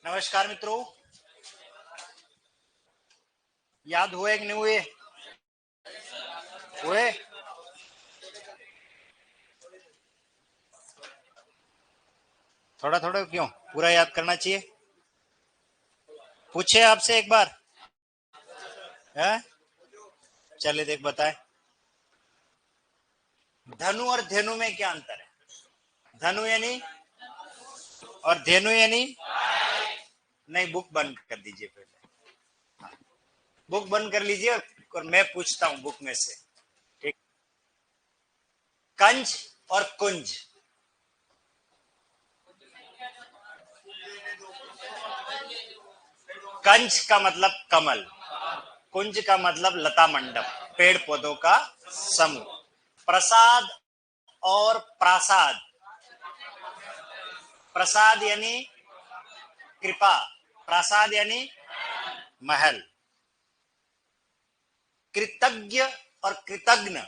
नमस्कार मित्रों, याद हुए कि नहीं हुए? हुए? थोड़ा थोड़ा क्यों? पूरा याद करना चाहिए। पूछे आपसे एक बार है? चलिए देख बताए। धनु और धेनु में क्या अंतर है? धनु यानी और धेनु यानी नहीं। बुक बंद कर दीजिए पहले। बुक बंद कर लीजिए और मैं पूछता हूं बुक में से। ठीक। कंज और कुंज। कंज का मतलब कमल, कुंज का मतलब लता मंडप, पेड़ पौधों का समूह। प्रसाद और प्रासाद। प्रसाद यानी कृपा, प्रासाद यानी महल। कृतज्ञ और कृतज्ञ,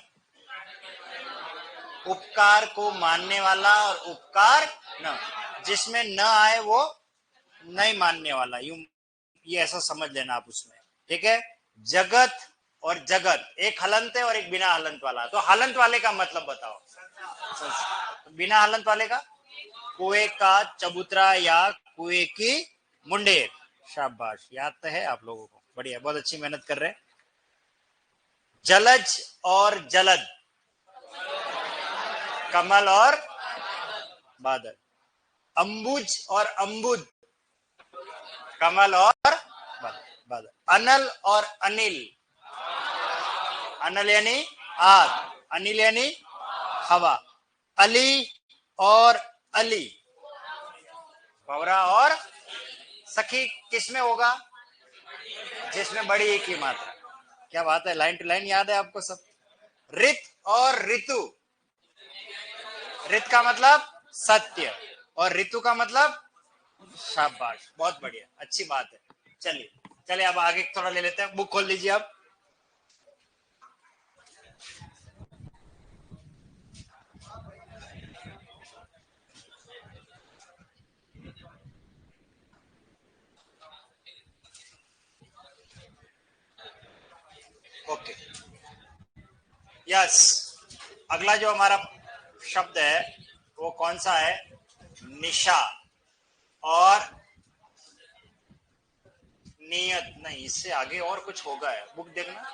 उपकार को मानने वाला और उपकार न, जिसमें न आए वो नहीं मानने वाला। यूं ये ऐसा समझ लेना आप उसमें। ठीक है। जगत और जगत, एक हलंत है और एक बिना हलंत वाला। तो हलंत वाले का मतलब बताओ। बिना हलंत वाले का कुएं का चबूतरा या कुएं की मुंडेर। शाबाश, याद तो है आप लोगों को। बढ़िया, बहुत अच्छी मेहनत कर रहे हैं। जलज और जलद, कमल और बादल। अंबुज और अंबुद, कमल और बादल। अनल और अनिल, अनल यानी आग, अनिल यानी हवा। अली और अली, भवरा और सखी। किसमें होगा? जिसमें बड़ी एक ही मात्रा। क्या बात है, लाइन टू लाइन याद है आपको सब। रित और ऋतु, रित का मतलब सत्य और ऋतु का मतलब शाबाश, बहुत बढ़िया, अच्छी बात है। चलिए चलिए अब आगे थोड़ा ले लेते हैं। बुक खोल लीजिए अब। Okay, yes. अगला जो हमारा शब्द है वो कौन सा है? निशा और नियत। नहीं, इससे आगे और कुछ होगा है, बुक देखना।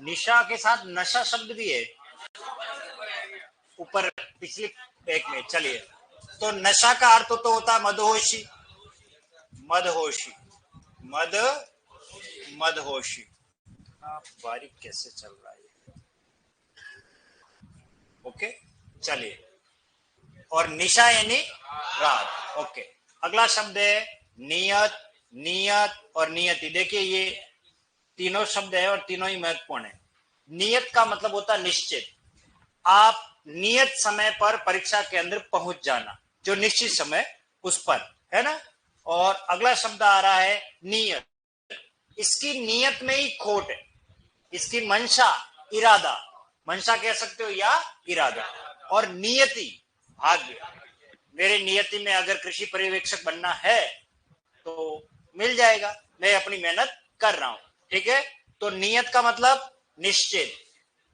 निशा के साथ नशा शब्द भी है ऊपर पिछली एक में। चलिए, तो नशा का अर्थ तो होता है मदहोशी। मदहोशी, मद मदहोशी। आप बारीक कैसे चल रहा है? ओके, चलिए। और निशा यानी रात। ओके, अगला शब्द है नियत। नियत और नियति। देखिए ये तीनों शब्द है और तीनों ही महत्वपूर्ण है। नियत का मतलब होता है निश्चित। आप नियत समय पर परीक्षा के अंदर पहुंच जाना, जो निश्चित समय उस पर है ना। और अगला शब्द आ रहा है नियत। इसकी नियत में ही खोट है। इसकी मंशा, इरादा, मंशा कह सकते हो या इरादा। और नियति, भाग्य। मेरे नियति में अगर कृषि पर्यवेक्षक बनना है तो मिल जाएगा, मैं अपनी मेहनत कर रहा हूं। ठीक है। तो नियत का मतलब निश्चित।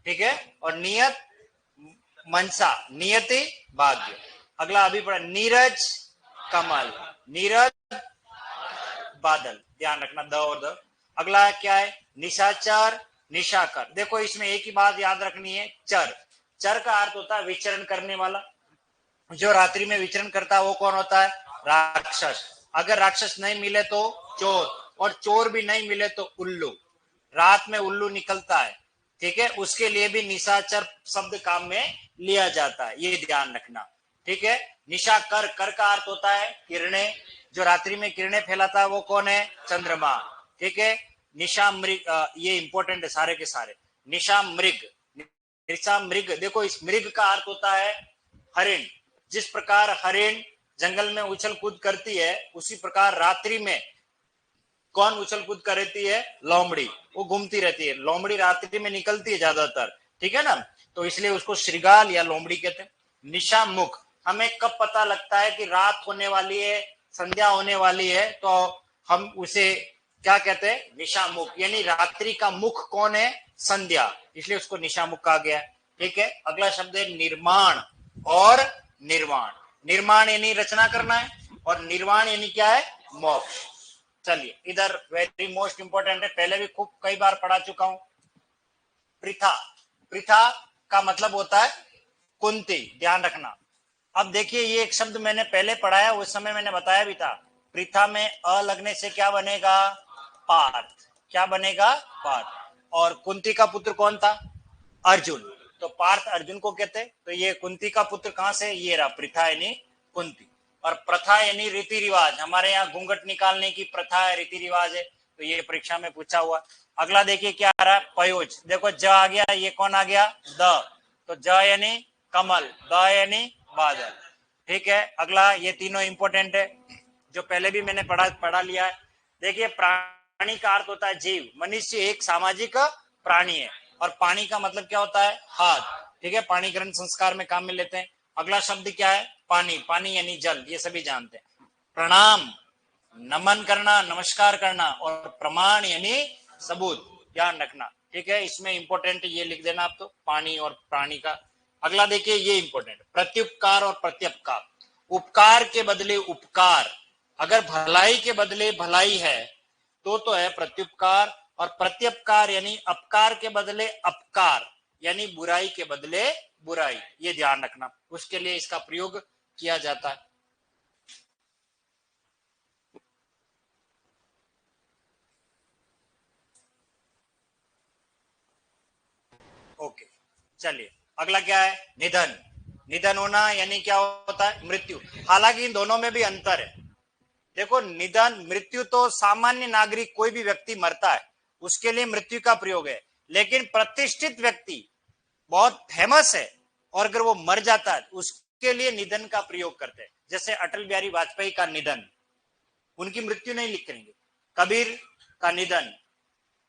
ठीक है। और नियत मनसा, नियति भाग्य। अगला अभी पढ़ा, नीरज कमल, नीरज बादल। ध्यान रखना द और द। अगला क्या है? निशाचर, निशाकर। देखो इसमें एक ही बात याद रखनी है, चर। चर का अर्थ होता है विचरण करने वाला। जो रात्रि में विचरण करता है वो कौन होता है? राक्षस। अगर राक्षस नहीं मिले तो चोर, और चोर भी नहीं मिले तो उल्लू। रात में उल्लू निकलता है, ठीक है, उसके लिए भी निशाचर शब्द काम में लिया जाता है, ये ध्यान रखना। ठीक है। निशा कर, कर का अर्थ होता है किरणें। जो रात्रि में किरणें फैलाता है वो कौन है? चंद्रमा। ठीक है। निशा मृग, ये इंपॉर्टेंट है सारे के सारे। निशा मृग, निशा मृग। देखो इस मृग का अर्थ होता है हरिण। जिस प्रकार हरिण जंगल में उछल कूद करती है, उसी प्रकार रात्रि में कौन उछल कूद करती है? लोमड़ी। वो घूमती रहती है। लोमड़ी रात्रि में निकलती है ज्यादातर, ठीक है ना। तो इसलिए उसको श्रृगाल या लोमड़ी कहते हैं। निशा मुख, हमें कब पता लगता है कि रात होने वाली है? संध्या होने वाली है तो हम उसे क्या कहते हैं, निशामुख, यानी रात्रि का मुख कौन है, संध्या, इसलिए उसको निशामुख कहा गया। ठीक है, अगला शब्द है निर्माण और निर्वाण। निर्माण यानी रचना करना है और निर्वाण यानी क्या है, मोक्ष। चलिए इधर वेरी मोस्ट इंपोर्टेंट है, पहले भी खूब कई बार पढ़ा चुका हूं। पृथा, पृथा का मतलब होता है कुंती, ध्यान रखना। अब देखिए ये एक शब्द मैंने पहले पढ़ा है, उस समय मैंने बताया भी था, पृथा में अ लगने से क्या बनेगा, पार्थ। क्या बनेगा, पार्थ। और कुंती का पुत्र कौन था, अर्जुन, तो पार्थ अर्जुन को कहते। तो ये कुंती का पुत्र कहां से, ये रहा पृथा यानी कुंती। और प्रथा यानी रीति रिवाज, हमारे यहाँ घूंघट निकालने की प्रथा है, रीति रिवाज है, तो ये परीक्षा में पूछा हुआ। अगला देखिए क्या आ रहा है, पयोज। देखो ज आ गया, ये कौन आ गया, द, तो ज यानी कमल, द यानी बादल। ठीक है, अगला ये तीनों इंपोर्टेंट है, जो पहले भी मैंने पढ़ा लिया है। देखिए प्राणी का अर्थ होता है जीव, मनुष्य एक सामाजिक प्राणी है, और पानी का मतलब क्या होता है, हाथ। ठीक है, पानी ग्रहण संस्कार में काम में लेते हैं। अगला शब्द क्या है, पानी, पानी यानी जल, ये सभी जानते हैं। प्रणाम, नमन करना, नमस्कार करना, और प्रमाण यानी सबूत, ध्यान रखना। ठीक है, इसमें इंपोर्टेंट ये लिख देना आप, तो पानी और प्राणी का। अगला देखिए ये इंपोर्टेंट, प्रत्युपकार और प्रत्यपकार। उपकार के बदले उपकार, अगर भलाई के बदले भलाई है तो है प्रत्युपकार, और प्रत्यपकार यानी अपकार के बदले अपकार, यानी बुराई के बदले बुराई, ये ध्यान रखना, उसके लिए इसका प्रयोग किया जाता है। ओके, चलिए अगला क्या है, निधन। निधन होना यानी क्या होता है, मृत्यु। हालांकि इन दोनों में भी अंतर है। देखो निधन, मृत्यु तो सामान्य नागरिक कोई भी व्यक्ति मरता है उसके लिए मृत्यु का प्रयोग है, लेकिन प्रतिष्ठित व्यक्ति बहुत फेमस है और अगर वो मर जाता है उसके लिए निधन का प्रयोग करते हैं। जैसे अटल बिहारी वाजपेयी का निधन, उनकी मृत्यु नहीं लिखेंगे, कबीर का निधन,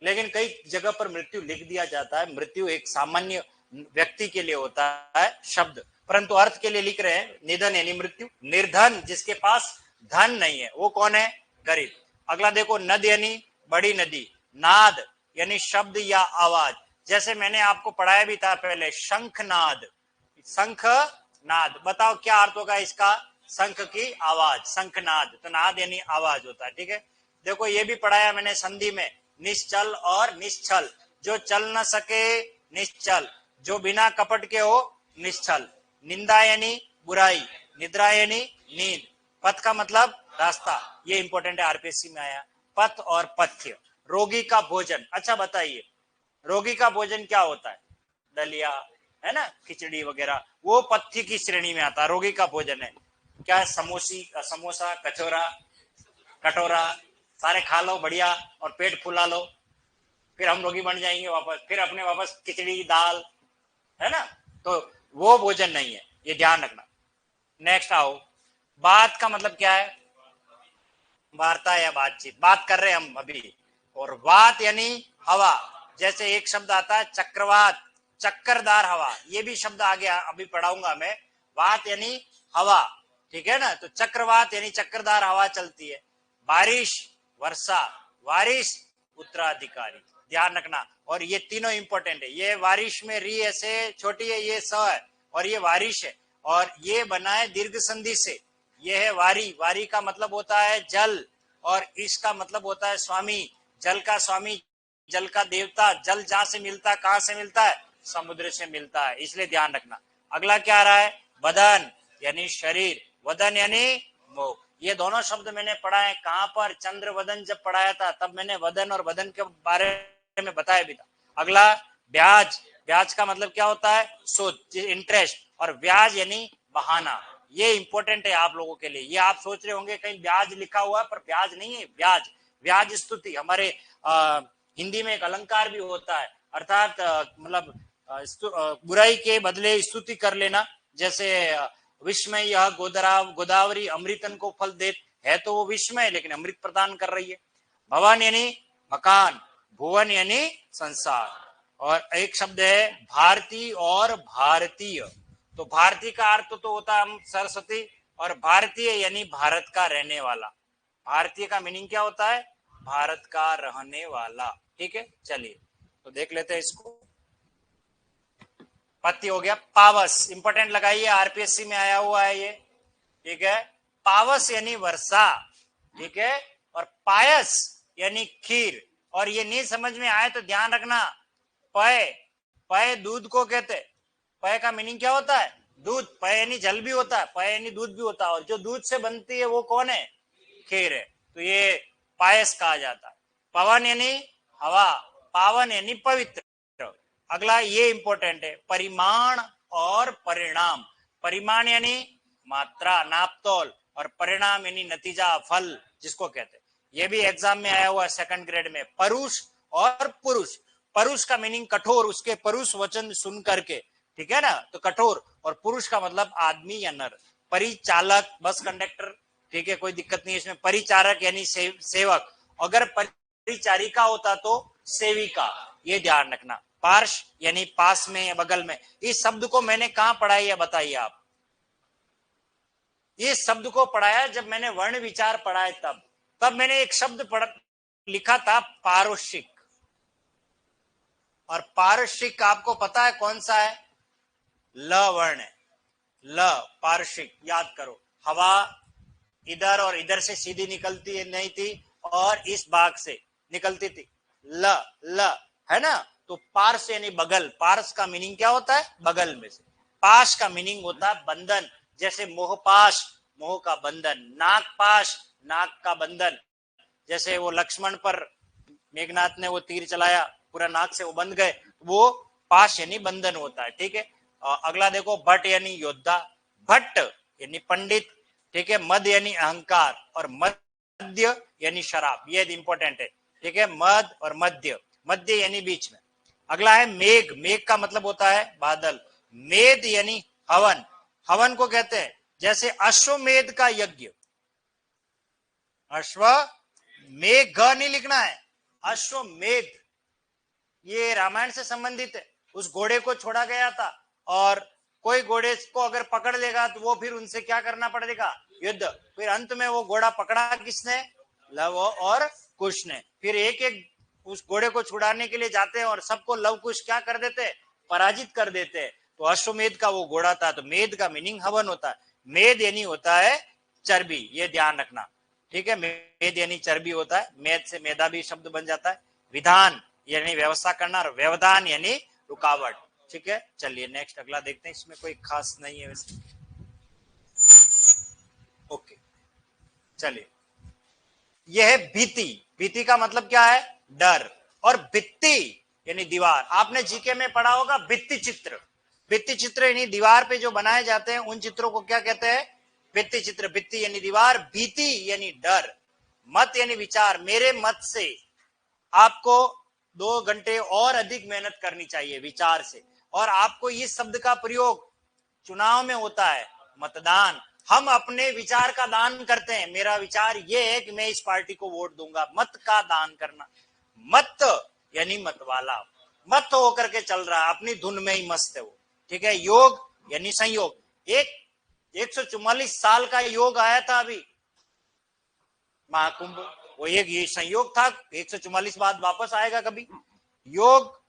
लेकिन कई जगह पर मृत्यु लिख दिया जाता है। मृत्यु एक सामान्य व्यक्ति के लिए होता है शब्द, परंतु अर्थ के लिए लिख रहे हैं निधन यानी मृत्यु। निर्धन, जिसके पास धन नहीं है, वो कौन है, गरीब। अगला देखो नद यानी बड़ी नदी, नाद यानी शब्द या आवाज, जैसे मैंने आपको पढ़ाया भी था पहले, शंखनाद, शंख नाद, बताओ क्या अर्थ होगा इसका, शंख की आवाज, शंखनाद, तो नाद यानी आवाज होता है। ठीक है, देखो ये भी पढ़ाया मैंने संधि में, निश्चल और निश्चल, जो चल न सके निश्चल, जो बिना कपट के हो निश्चल। निंदा यानी बुराई, निद्रा यानी नींद, पथ का मतलब रास्ता, ये इंपॉर्टेंट है, आरपीएससी में आया, पथ और पथ्य। रोगी का भोजन, अच्छा बताइए रोगी का भोजन क्या होता है, दलिया है ना, खिचड़ी वगैरह, वो पथ्य की श्रेणी में आता है, रोगी का भोजन है क्या, समोसा, कचौरा, कटोरा, सारे खा लो बढ़िया और पेट फुला लो, फिर हम रोगी बन जाएंगे वापस, फिर अपने वापस खिचड़ी दाल, है ना, तो वो भोजन नहीं है, ये ध्यान रखना। नेक्स्ट आओ, बात का मतलब क्या है, वार्ता या बातचीत, बात कर रहे हैं हम अभी। और वात यानी हवा, जैसे एक शब्द आता है चक्रवात, चक्करदार हवा, ये भी शब्द आ गया, अभी पढ़ाऊंगा मैं। वात यानी हवा, ठीक है ना, तो चक्रवात यानी चक्करदार हवा चलती है। बारिश, वर्षा, वारिश, उत्तराधिकारी, ध्यान रखना। और ये तीनों इंपॉर्टेंट है, ये बारिश में री ऐसे छोटी है, ये स है, और ये वारिश है, और ये बना है दीर्घ संधि से, ये है वारी, वारी का मतलब होता है जल, और इसका मतलब होता है स्वामी, जल का स्वामी, जल का देवता। जल जहां से मिलता है, कहां से मिलता है, समुद्र से मिलता है, इसलिए ध्यान रखना। अगला क्या आ रहा है, बदन यानी शरीर, वदन यानी मुख। ये दोनों शब्द मैंने पढ़ा है कहां पर, चंद्र वदन जब पढ़ाया था तब मैंने वदन और वदन के बारे में बताया भी था। अगला ब्याज, ब्याज का मतलब क्या होता है, सूद, इंटरेस्ट, और ब्याज यानी बहाना, ये इंपॉर्टेंट है आप लोगों के लिए। ये आप सोच रहे होंगे कहीं ब्याज लिखा हुआ है, पर ब्याज नहीं है, ब्याज, ब्याज स्तुति, हमारे हिंदी में एक अलंकार भी होता है, अर्थात मतलब बुराई के बदले स्तुति कर लेना। जैसे विस्मय यह गोदावरी अमृतन को फल देत, है तो वो विस्मय लेकिन अमृत प्रदान कर रही है। भवन यानी मकान, भुवन यानी संसार, और एक शब्द है भारती और भारतीय। तो भारती का अर्थ तो होता है हम सरस्वती, और भारतीय यानी भारत का रहने वाला। भारतीय का मीनिंग क्या होता है? भारत का रहने वाला। ठीक है, चलिए तो देख लेते हैं इसको। पति हो गया। पावस इंपॉर्टेंट लगाइए, आरपीएससी में आया हुआ है ये। ठीक है, पावस यानी वर्षा। ठीक है, और पायस यानी खीर। और ये नहीं समझ में आए तो ध्यान रखना, पय, पय दूध को कहते। पय का मीनिंग क्या होता है? दूध। पय यानी जल भी होता है, पय यानी दूध भी होता है, और जो दूध से बनती है वो कौन है? खीर है। तो ये पायस कहा जाता है। पवन यानी हवा, पावन यानी पवित्र। अगला ये इंपॉर्टेंट है, परिमाण और परिणाम। परिमाण यानी मात्रा, नापतोल, और परिणाम यानी नतीजा, फल जिसको कहते हैं। ये भी एग्जाम में आया हुआ है सेकंड ग्रेड में। परुष और पुरुष। परुष का मीनिंग कठोर, उसके परुष वचन सुन करके, ठीक है ना, तो कठोर। और पुरुष का मतलब आदमी या नर। परिचालक, बस कंडक्टर, ठीक है, कोई दिक्कत नहीं है इसमें। परिचारक यानी सेवक। अगर परिचारिका होता तो सेविका, ये ध्यान रखना। पार्श यानी पास में या बगल में। इस शब्द को मैंने कहां पढ़ा है बताइए आप? इस शब्द को पढ़ाया जब मैंने वर्ण विचार पढ़ा है, तब मैंने एक शब्द लिखा था, पारुषिक। और पारुषिक आपको पता है कौन सा है? ल वर्ण है, ल, पारुषिक। याद करो, हवा इधर और इधर से सीधी निकलती नहीं थी, और इस भाग से निकलती थी। ल, ल है ना। तो पार्श यानी बगल। पार्श का मीनिंग क्या होता है? बगल में से। पाश का मीनिंग होता है बंधन, जैसे मोहपाश, मोह का बंधन। नागपाश, नाग का बंधन। जैसे वो लक्ष्मण पर मेघनाथ ने वो तीर चलाया, पूरा नाक से वो बंध गए, वो पाश यानी बंधन होता है। ठीक है, अगला देखो, भट्ट यानी योद्धा। भट्ट यानी पंडित। ठीक है, मद यानी अहंकार, और मध्य यानी शराब। ये इंपॉर्टेंट है। ठीक है, मद और मध्य, मध्य यानी बीच में। अगला है मेघ। मेघ का मतलब होता है बादल। मेद यानी हवन। हवन को कहते हैं, जैसे अश्वमेध का यज्ञ। अश्वमेघ नहीं लिखना है, अश्वमेध। ये रामायण से संबंधित है। उस घोड़े को छोड़ा गया था, और कोई घोड़े को अगर पकड़ लेगा तो वो फिर उनसे क्या करना पड़ेगा? युद्ध। फिर अंत में वो घोड़ा पकड़ा किसने? लव और कुश ने। फिर एक एक उस घोड़े को छुड़ाने के लिए जाते हैं, और सबको लव कुश क्या कर देते? पराजित कर देते हैं। तो अश्वमेध का वो घोड़ा था। तो मेध का मीनिंग हवन होता है। मेध यानी होता है चर्बी, ये ध्यान रखना। ठीक है, मेद यानी चर्बी होता है। मेद से मेदा भी शब्द बन जाता है। विधान यानी व्यवस्था करना, और व्यवधान यानी रुकावट। ठीक है, चलिए नेक्स्ट अगला देखते हैं। इसमें कोई खास नहीं है वैसे। ओके, चलिए, यह है भीति। भीति का मतलब क्या है? डर। और भित्ति यानी दीवार। आपने जीके में पढ़ा होगा भित्ति चित्र। भित्ति चित्र यानी दीवार पे जो बनाए जाते हैं, उन चित्रों को क्या कहते हैं? भित्ति चित्र। भित्ति यानी दीवार, भीति यानी डर। मत यानी विचार। मेरे मत से आपको 2 घंटे और अधिक मेहनत करनी चाहिए विचार से। और आपको इस शब्द का प्रयोग चुनाव में होता है, मतदान। हम अपने विचार का दान करते हैं। मेरा विचार ये है कि मैं इस पार्टी को वोट दूंगा। मत का दान करना। मत यानी मतवाला, मत होकर के चल रहा है, अपनी धुन में ही मस्त है वो। ठीक है, योग यानी संयोग। 144 साल का योग आया था अभी महाकुंभ, वो एक ये संयोग था। 144 बाद वापस आएगा कभी। योग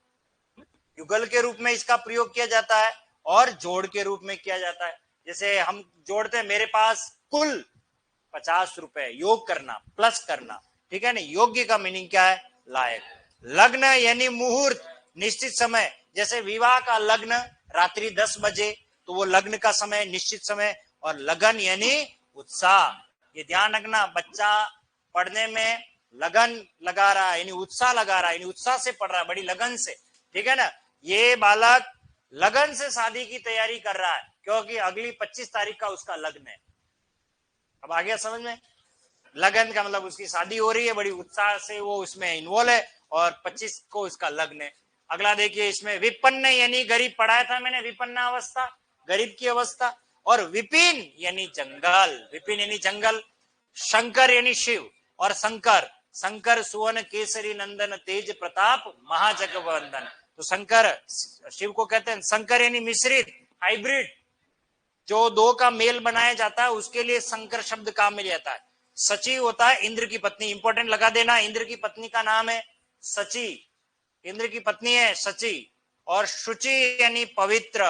युगल के रूप में इसका प्रयोग किया जाता है, और जोड़ के रूप में किया जाता है। जैसे हम जोड़ते हैं, मेरे पास कुल 50 रुपए, योग करना, प्लस करना। ठीक है ना। योग्य का मीनिंग क्या है? लायक। लग्न यानी मुहूर्त, निश्चित समय। जैसे विवाह का लग्न रात्रि 10 बजे, तो वो लग्न का समय, निश्चित समय। और लगन यानी उत्साह। ये ध्यान रखना, बच्चा पढ़ने में लगन लगा रहा है, यानी उत्साह लगा रहा है, यानी उत्साह से पढ़ रहा है, बड़ी लगन से। ठीक है ना। ये बालक लगन से शादी की तैयारी कर रहा है, क्योंकि अगली 25 तारीख का उसका लग्न है। अब आ गया समझ में? लगन का मतलब उसकी शादी हो रही है, बड़ी उत्साह से वो उसमें इन्वॉल्व है, और 25 को उसका लग्न है। अगला देखिए, इसमें विपन्न यानी गरीब, पढ़ाया था मैंने, विपन्न अवस्था, गरीब की अवस्था। और विपिन यानी जंगल। विपिन यानी जंगल। शंकर यानी शिव, और शंकर, शंकर सुवन केसरी नंदन तेज प्रताप महाजगवंदन। तो शंकर शिव को कहते हैं। शंकर यानी मिश्रित, हाइब्रिड। जो दो का मेल बनाया जाता है उसके लिए संकर शब्द काम में जाता है। सची होता है इंद्र की पत्नी, इंपॉर्टेंट लगा देना, इंद्र की पत्नी का नाम है सची, इंद्र की पत्नी है सची। और शुचि यानी पवित्र,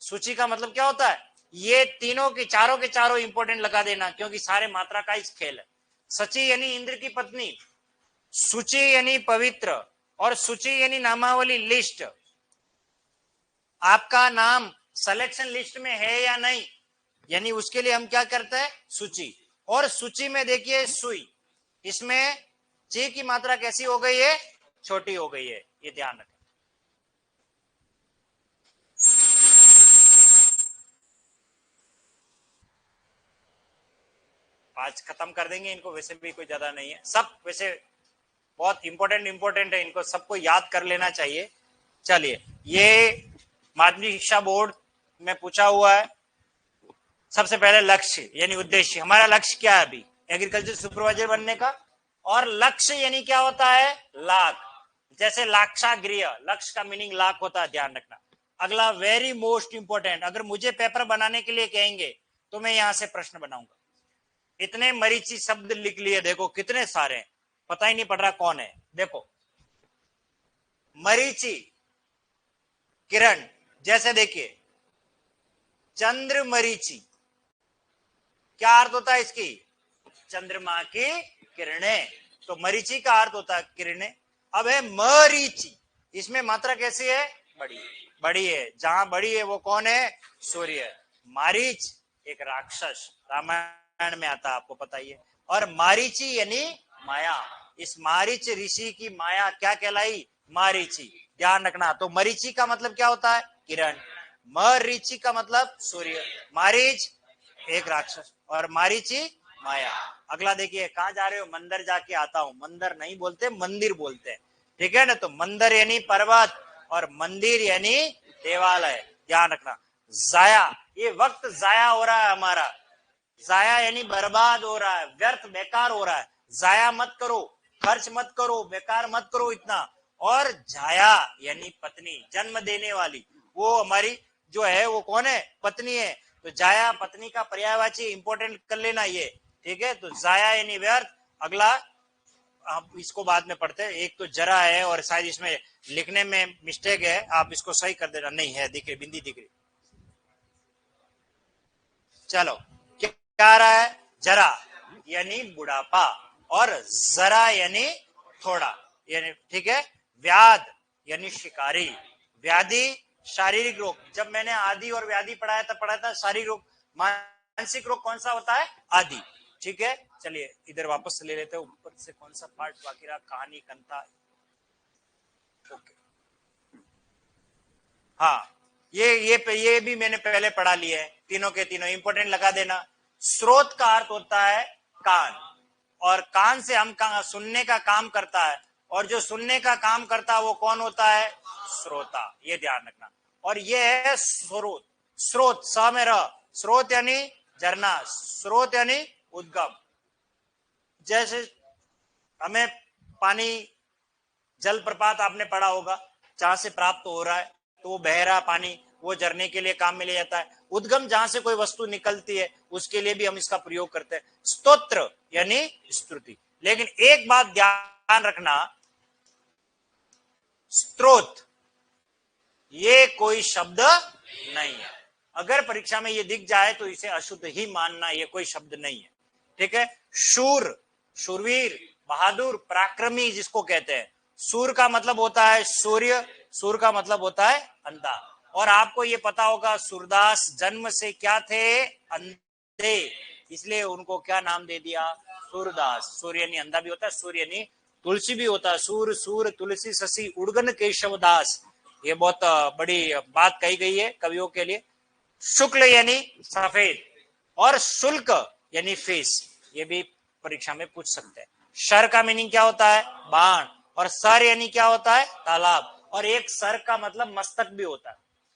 शुचि का मतलब क्या होता है, ये तीनों के चारों इंपॉर्टेंट लगा देना क्योंकि सारे मात्रा का इस खेल है। सची यानी इंद्र की पत्नी, शुचि यानी पवित्र, और शुचि यानी नामावली लिस्ट। आपका नाम सिलेक्शन लिस्ट में है या नहीं, यानी उसके लिए हम क्या करते हैं, सूची। और सूची में देखिए सुई, इसमें ची की मात्रा कैसी हो गई है, छोटी हो गई है, ये ध्यान रखें। आज खत्म कर देंगे इनको, वैसे भी कोई ज्यादा नहीं है, सब वैसे बहुत इंपॉर्टेंट है, इनको सबको याद कर लेना चाहिए। चलिए, ये माध्यमिक शिक्षा बोर्ड में पूछा हुआ है। सबसे पहले लक्ष्य यानी उद्देश्य, हमारा लक्ष्य क्या है अभी, एग्रीकल्चर सुपरवाइजर बनने का। और लक्ष्य यानी क्या होता है, लाख, जैसे लाक्षागृह, लक्ष्य का मीनिंग लाख होता है, ध्यान रखना। अगला वेरी मोस्ट इंपोर्टेंट, अगर मुझे पेपर बनाने के लिए कहेंगे तो मैं यहां से प्रश्न बनाऊंगा। इतने मरीची शब्द लिख लिए, देखो कितने सारे हैं, पता ही नहीं पड़ रहा कौन है। देखो मरीची, किरण, जैसे देखिए चंद्र मरीची, क्या अर्थ होता है इसकी, चंद्रमा की किरणें, तो मरीची का अर्थ होता है किरणें। अब है मरीची, इसमें मात्रा कैसी है, बड़ी, बड़ी है, जहां बड़ी है वो कौन है, सूर्य। मारीच एक राक्षस, रामायण में आता है, आपको पता ही है। और मारीची यानी माया, इस मारीच ऋषि की माया क्या कहलाई, मारीची, ध्यान रखना। तो मरीची का मतलब क्या होता है, किरण, मरीची का मतलब सूर्य, मारीच एक राक्षस, और मारीची माया। अगला देखिए, कहां जा रहे हो, मंदिर जाके आता हूं, मंदिर नहीं बोलते मंदिर बोलते हैं, ठीक है ना। तो मंदिर यानी पर्वत और मंदिर यानी देवालय, ध्यान रखना। जाया, ये वक्त जाया हो रहा है हमारा, जाया यानी बर्बाद हो रहा है, व्यर्थ बेकार हो रहा है, जाया मत करो, खर्च मत करो, बेकार मत करो इतना। और जाया यानी पत्नी, जन्म देने वाली, वो हमारी जो है वो कौन है, पत्नी है। तो जाया पत्नी का पर्यायवाची, इंपॉर्टेंट कर लेना ये, ठीक है। तो जाया यानी व्यर्थ। अगला आप इसको बाद में पढ़ते हैं, एक तो जरा है और शायद इसमें लिखने में मिस्टेक है, आप इसको सही कर देना, नहीं है, दिख रही बिंदी दिख रही। चलो, क्या आ रहा है, जरा यानी बुढ़ापा, और जरा यानी थोड़ा, यानी ठीक है। व्याध यानी शिकारी, व्याधि शारीरिक रोग, जब मैंने आदि और व्याधि पढ़ाया था, शारीरिक रोग। मानसिक रोग कौन सा होता है, आदि, ठीक है। चलिए इधर वापस ले लेते हैं, ऊपर से कौन सा पार्ट बाकी रहा, कहानी कंता, ओके। हाँ, ये भी मैंने पहले पढ़ा लिया है, तीनों के तीनों इंपॉर्टेंट लगा देना। स्रोत का अर्थ होता है कान, और कान से हम सुनने का काम करता है, और जो सुनने का काम करता है वो कौन होता है, श्रोता, ये ध्यान रखना। और ये है स्रोत, स्रोत स में रह, स्रोत यानी झरना, स्रोत यानी उद्गम। जैसे हमें पानी, जल प्रपात आपने पढ़ा होगा, जहां से प्राप्त हो रहा है तो वो बह रहा पानी, वो झरने के लिए काम में लिया जाता है। उद्गम, जहां से कोई वस्तु निकलती है उसके लिए भी हम इसका प्रयोग करते हैं। स्तोत्र यानी स्तुति। लेकिन एक बात ध्यान रखना, स्त्रोत ये कोई शब्द नहीं है, अगर परीक्षा में ये दिख जाए तो इसे अशुद्ध ही मानना, ये कोई शब्द नहीं है, ठीक है। शूर, शूरवीर, बहादुर, पराक्रमी जिसको कहते हैं। सूर का मतलब होता है सूर्य, सूर का मतलब होता है अंधा। और आपको ये पता होगा, सूरदास जन्म से क्या थे, अंधे, इसलिए उनको क्या नाम दे दिया, सूरदास। सूर्य यानी अंधा भी होता है, सूर्य यानी तुलसी भी होता है, सूर, सूर, तुलसी, शशि, उड़गन, केशवदास, ये बहुत बड़ी बात कही गई है कवियों के लिए। शुक्ल यानी सफेद, और शुल्क यानी फीस, ये भी परीक्षा में पूछ सकते हैं। शर का मीनिंग क्या होता है, बाण, और सर यानी क्या होता है, तालाब। और एक सर का मतलब मस्तक भी होता है,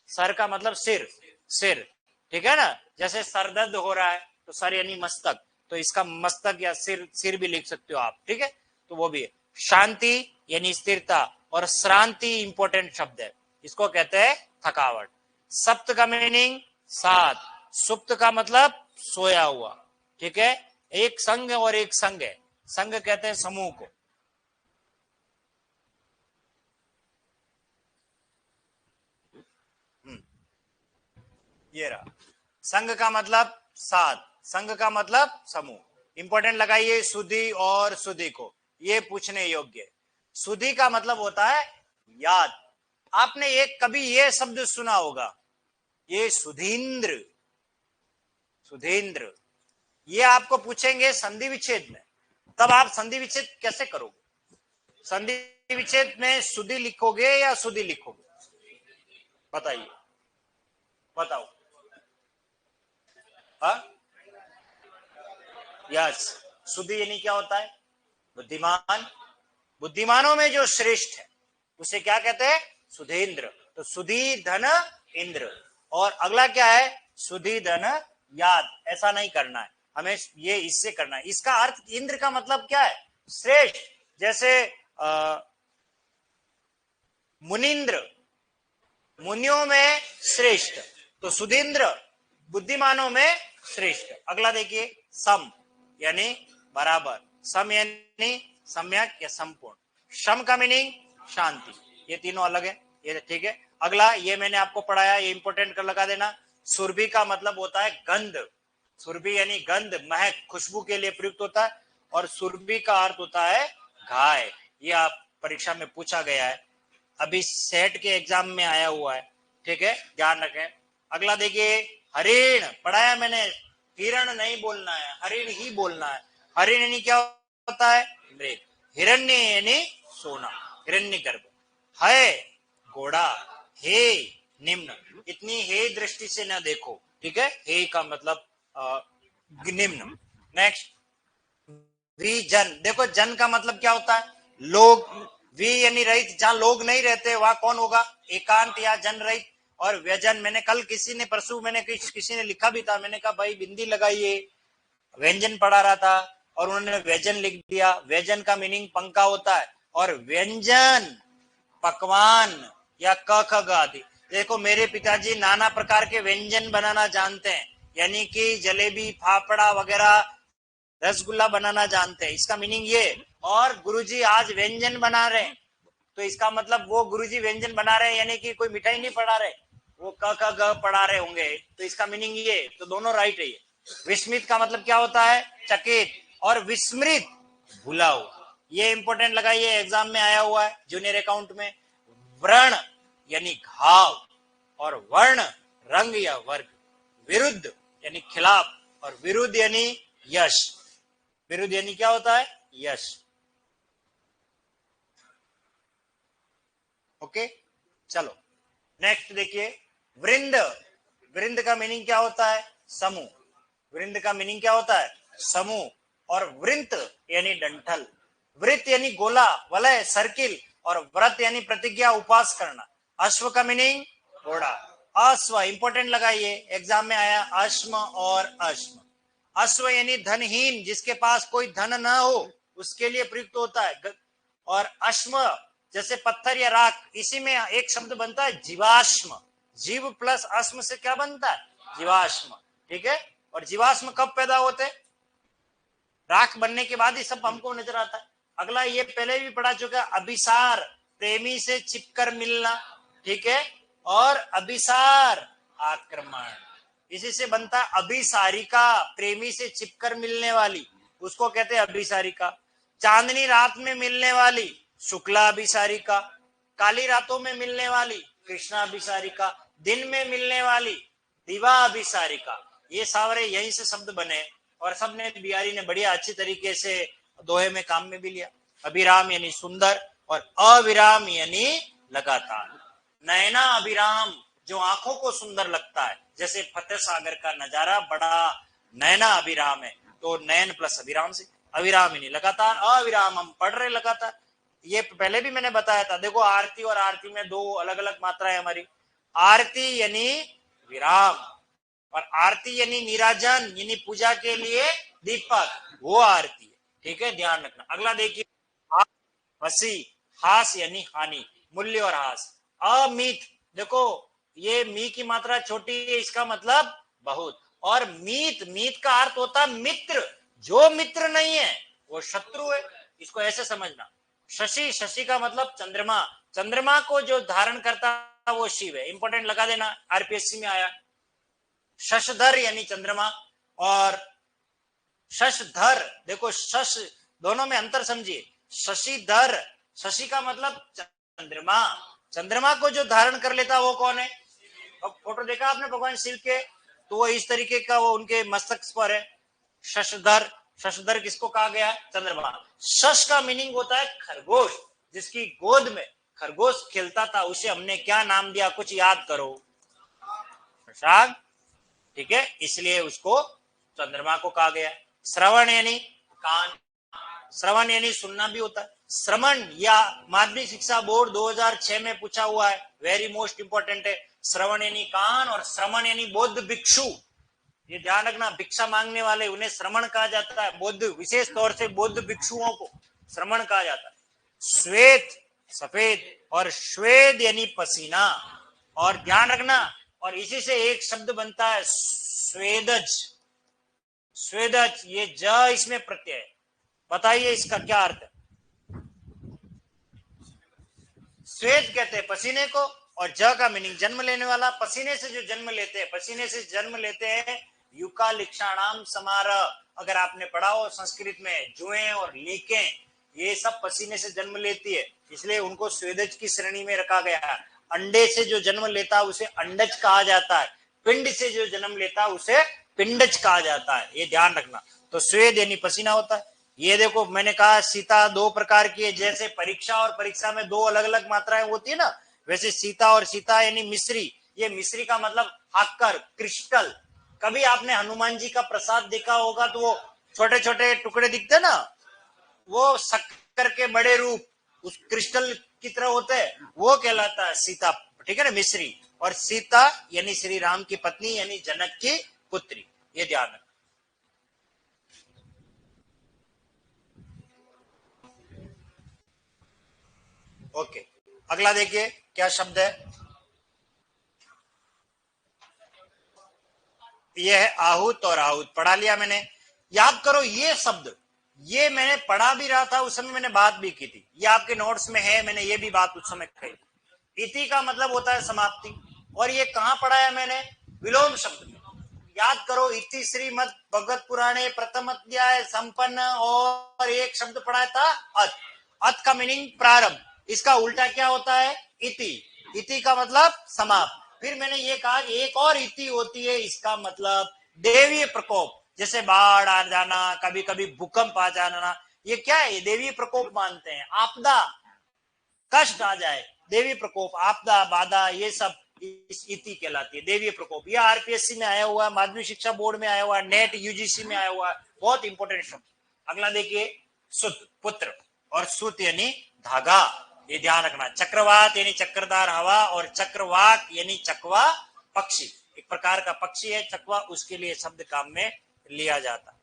सर का मतलब सिर, सिर, ठीक है ना। जैसे सरदर्द हो रहा है तो सर यानी मस्तक, तो इसका मस्तक या सिर, सिर भी लिख सकते हो आप, ठीक है। तो वो भी है। शांति यानी स्थिरता, और श्रांति इंपॉर्टेंट शब्द है, इसको कहते हैं थकावट। सप्त का मीनिंग सात, सुप्त का मतलब सोया हुआ, ठीक है। एक संघ और एक संघ है, संघ कहते हैं समूह को। ये रहा, संघ का मतलब साथ, संघ का मतलब समूह। इंपॉर्टेंट लगाइए सुधि और सुधि को, ये पूछने योग्य है। सुधि का मतलब होता है याद। आपने एक कभी ये शब्द सुना होगा, ये सुधींद्र, सुधींद्र। ये आपको पूछेंगे संधि विच्छेद में, तब आप संधि विच्छेद कैसे करोगे? संधि विच्छेद में सुधि लिखोगे या सुधि लिखोगे? बताइए, बताओ। हाँ, यस। सुधि यानी क्या होता है? बुद्धिमान। बुद्धिमानों में जो श्रेष्ठ है उसे क्या कहते हैं? सुधींद्र। तो सुधि धन इंद्र। और अगला क्या है? सुधि धन याद। ऐसा नहीं करना है हमें, ये इससे करना है। इसका अर्थ इंद्र का मतलब क्या है? श्रेष्ठ। जैसे मुनिंद्र, मुनियों में श्रेष्ठ, तो सुधींद्र बुद्धिमानों में श्रेष्ठ। अगला देखिए, सम यानी बराबर, सम यानी सम्यक या संपूर्ण। सम का मीनिंग शांति। ये तीनों अलग है, ये ठीक है। अगला ये मैंने आपको पढ़ाया, ये इंपॉर्टेंट कर लगा देना। सुरभि का मतलब होता है गंध। सुरभि यानी गंध, महक, खुशबू के लिए प्रयुक्त होता है। और सुरभि का अर्थ होता है घाय। ये आप परीक्षा में पूछा गया है, अभी सेट के एग्जाम में आया हुआ है, ठीक है, ध्यान रखें। अगला देखिए, हरिण पढ़ाया मैंने, हिरण नहीं बोलना है, हरिण ही बोलना है। हरिण यानी क्या होता है? मृग। हिरण्य यानी सोना, हिरण्य गर्भ। है घोड़ा, हे निम्न। इतनी हे दृष्टि से न देखो, ठीक है। हे का मतलब निम्न। नेक्स्ट, वी जन। देखो जन का मतलब क्या होता है? लोग। वी यानी रहित, जहां लोग नहीं रहते वहां कौन होगा? एकांत या जन रहित। और व्यजन, मैंने कल किसी ने, परसों मैंने किसी ने लिखा भी था, मैंने कहा भाई बिंदी लगाइए, व्यंजन पढ़ा रहा था और उन्होंने व्यजन लिख दिया। व्यजन का मीनिंग पंखा होता है। और व्यंजन पकवान या क ख ग आदि। देखो मेरे पिताजी नाना प्रकार के व्यंजन बनाना जानते हैं, यानी कि जलेबी, फाफड़ा वगैरह, रसगुल्ला बनाना जानते हैं, इसका मीनिंग ये। और गुरुजी आज व्यंजन बना रहे हैं, तो इसका मतलब वो गुरुजी व्यंजन बना रहे हैं यानी कि कोई मिठाई नहीं पढ़ा रहे, वो क ख ग पढ़ा रहे होंगे, तो इसका मीनिंग ये। तो दोनों राइट है ये। विस्मित का मतलब क्या होता है? चकित। और विस्मृत भूला हुआ। ये इंपॉर्टेंट लगाइए, एग्जाम में आया हुआ है जूनियर अकाउंट में। व्रण यानी घाव, और वर्ण रंग या वर्ग। विरुद्ध यानी खिलाफ, और विरुद्ध यानी यश। विरुद्ध यानी क्या होता है? यश। ओके, चलो नेक्स्ट देखिए, वृंद। वृंद का मीनिंग क्या होता है? समूह। वृंद का मीनिंग क्या होता है? समूह। और वृंत यानी डंठल। वृत्त यानी गोला, वलय, सर्किल। और व्रत यानी प्रतिज्ञा, उपास करना। अश्व का मीनिंग घोड़ा। अश्व इंपॉर्टेंट लगाइए, एग्जाम में आया अश्म और अश्म। अश्व यानी धनहीन, जिसके पास कोई धन ना हो उसके लिए प्रयुक्त होता है। और अश्म जैसे पत्थर या राख, इसी में एक शब्द बनता है जीवाश्म। जीव प्लस अश्म से क्या बनता है? जीवाश्म, ठीक है। और जीवाश्म कब पैदा होते? राख बनने के बाद ही सब हमको नजर आता है। अगला ये पहले भी पढ़ा चुका है, अभिसार, प्रेमी से चिपकर मिलना, ठीक है। और अभिसार आक्रमण, इसी से बनता है अभिसारिका, प्रेमी से चिपकर मिलने वाली, उसको कहते हैं अभिसारिका। चांदनी रात में मिलने वाली शुक्ला अभिसारिका, काली रातों में मिलने वाली कृष्णा अभिसारिका, दिन में मिलने वाली दिवा अभिसारिका। ये सारे यहीं से शब्द बने, और सबने बिहारी ने बढ़िया अच्छी तरीके से दोहे में काम में भी लिया। अभिराम यानी सुंदर, और अविराम यानी लगातार। नैना अभिराम, जो आंखों को सुंदर लगता है, जैसे फतेह सागर का नजारा बड़ा नैना अभिराम है, तो नैन प्लस अभिराम से अविराम यानी लगातार। अविराम हम पढ़ रहे लगातार, ये पहले भी मैंने बताया था। देखो आरती और आरती में दो अलग अलग मात्राएं हमारी। आरती यानी विराम, और आरती यानी निराजन, यानी पूजा के लिए दीपक, वो आरती है, ठीक है, ध्यान रखना। अगला देखिए, हंसी, हास यानी हानि, मूल्य और हास। अमित, देखो ये मी की मात्रा छोटी है, इसका मतलब बहुत। और मीत, मीत का अर्थ होता है मित्र, जो मित्र नहीं है वो शत्रु है, इसको ऐसे समझना। शशि, शशि का मतलब चंद्रमा, चंद्रमा को जो धारण करता है वो शिव है, इंपॉर्टेंट लगा देना, आरपीएससी में आया। शशधर यानी चंद्रमा, और शशधर, देखो शश, दोनों में अंतर समझिए। शशिधर, शशि का मतलब चंद्रमा, चंद्रमा को जो धारण कर लेता वो कौन है? अब फोटो देखा आपने भगवान शिव के, तो वो इस तरीके का वो उनके मस्तक पर है। शशधर, शशधर किसको कहा गया? चंद्रमा। शश का मीनिंग होता है खरगोश, जिसकी गोद में खरगोश खेलता था, उसे हमने क्या नाम दिया? कुछ याद करो। शशांक, ठीक है, इसलिए उसको चंद्रमा को कहा गया। श्रवण यानी कान, श्रवण यानी सुनना भी होता है। श्रवण या माध्यमिक शिक्षा बोर्ड 2006 में पूछा हुआ है, वेरी मोस्ट इंपॉर्टेंट है। श्रवण यानी कान और श्रवण यानी बौद्ध भिक्षु, ये ध्यान रखना, भिक्षा मांगने वाले उन्हें श्रवण कहा जाता है, बौद्ध, विशेष तौर से बौद्ध भिक्षुओं को श्रवण कहा जाता है। श्वेत सफेद, और श्वेद यानी पसीना, और ध्यान रखना, और इसी से एक शब्द बनता है स्वेदज, स्वेदज, ये ज इसमें प्रत्यय है, बताइए इसका क्या अर्थ है? स्वेद कहते हैं पसीने को, और ज का मीनिंग जन्म लेने वाला, पसीने से जो जन्म लेते हैं, पसीने से जन्म लेते हैं। युका लिक्षाणाम समारह, अगर आपने पढ़ा हो संस्कृत में, जुएं और लीकें ये सब पसीने से जन्म लेती है, इसलिए उनको स्वेदज की श्रेणी में रखा गया है। अंडे से जो जन्म लेता है उसे अंडज कहा जाता है, पिंड से जो जन्म लेता है उसे पिंडज कहा जाता है, ये ध्यान रखना। तो स्वेद यानी पसीना होता है। ये देखो मैंने कहा सीता दो प्रकार की है, जैसे परीक्षा और परीक्षा में दो अलग अलग मात्राएं होती है ना, वैसे सीता और सीता यानी मिश्री, ये मिश्री का मतलब आकर, क्रिस्टल। कभी आपने हनुमान जी का प्रसाद देखा होगा तो वो छोटे छोटे टुकड़े दिखते ना, वो शक्कर के बड़े रूप उस क्रिस्टल की तरह होते हैं, वो कहलाता है सीता, ठीक है ना, मिश्री। और सीता यानी श्री राम की पत्नी यानी जनक की पुत्री, ये ध्यान रखना। ओके, अगला देखिए क्या शब्द है, ये है आहूत और आहूत, पढ़ा लिया मैंने। याद करो ये शब्द, ये मैंने पढ़ा भी रहा था उस समय, मैंने बात भी की थी, ये आपके नोट्स में है, मैंने ये भी बात उस समय कही। इति का मतलब होता है समाप्ति, और ये कहां पढ़ाया मैंने? विलोम शब्द में। याद करो, इति श्रीमद् भगवत पुराणे प्रथम अध्याय संपन्न, और एक शब्द पढ़ाया था अत, अत का मीनिंग प्रारंभ, इसका उल्टा क्या होता है? इति, इति का मतलब समाप्त। फिर मैंने ये कहा कि एक और इति होती है, इसका मतलब देवीय प्रकोप, जैसे बाढ़ आ जाना, कभी कभी भूकंप आ जाना, ये क्या है? ये देवीय प्रकोप मानते हैं। आपदा, कष्ट आ जाए, देवी प्रकोप, आपदा बाधा, ये सब इस इति कहलाती है, देवीय प्रकोप। यह आरपीएससी में आया हुआ है, माध्यमिक शिक्षा बोर्ड में आया हुआ है, नेट यूजीसी में आया हुआ है, बहुत इंपॉर्टेंट शब्द। अगला देखिए, सुत, पुत्र, और सुत यानी धागा, ये ध्यान रखना। चक्रवात यानी चक्रदार हवा, और चक्रवाक यानी चकवा पक्षी, एक प्रकार का पक्षी है चकवा, उसके लिए शब्द काम में लिया जाता।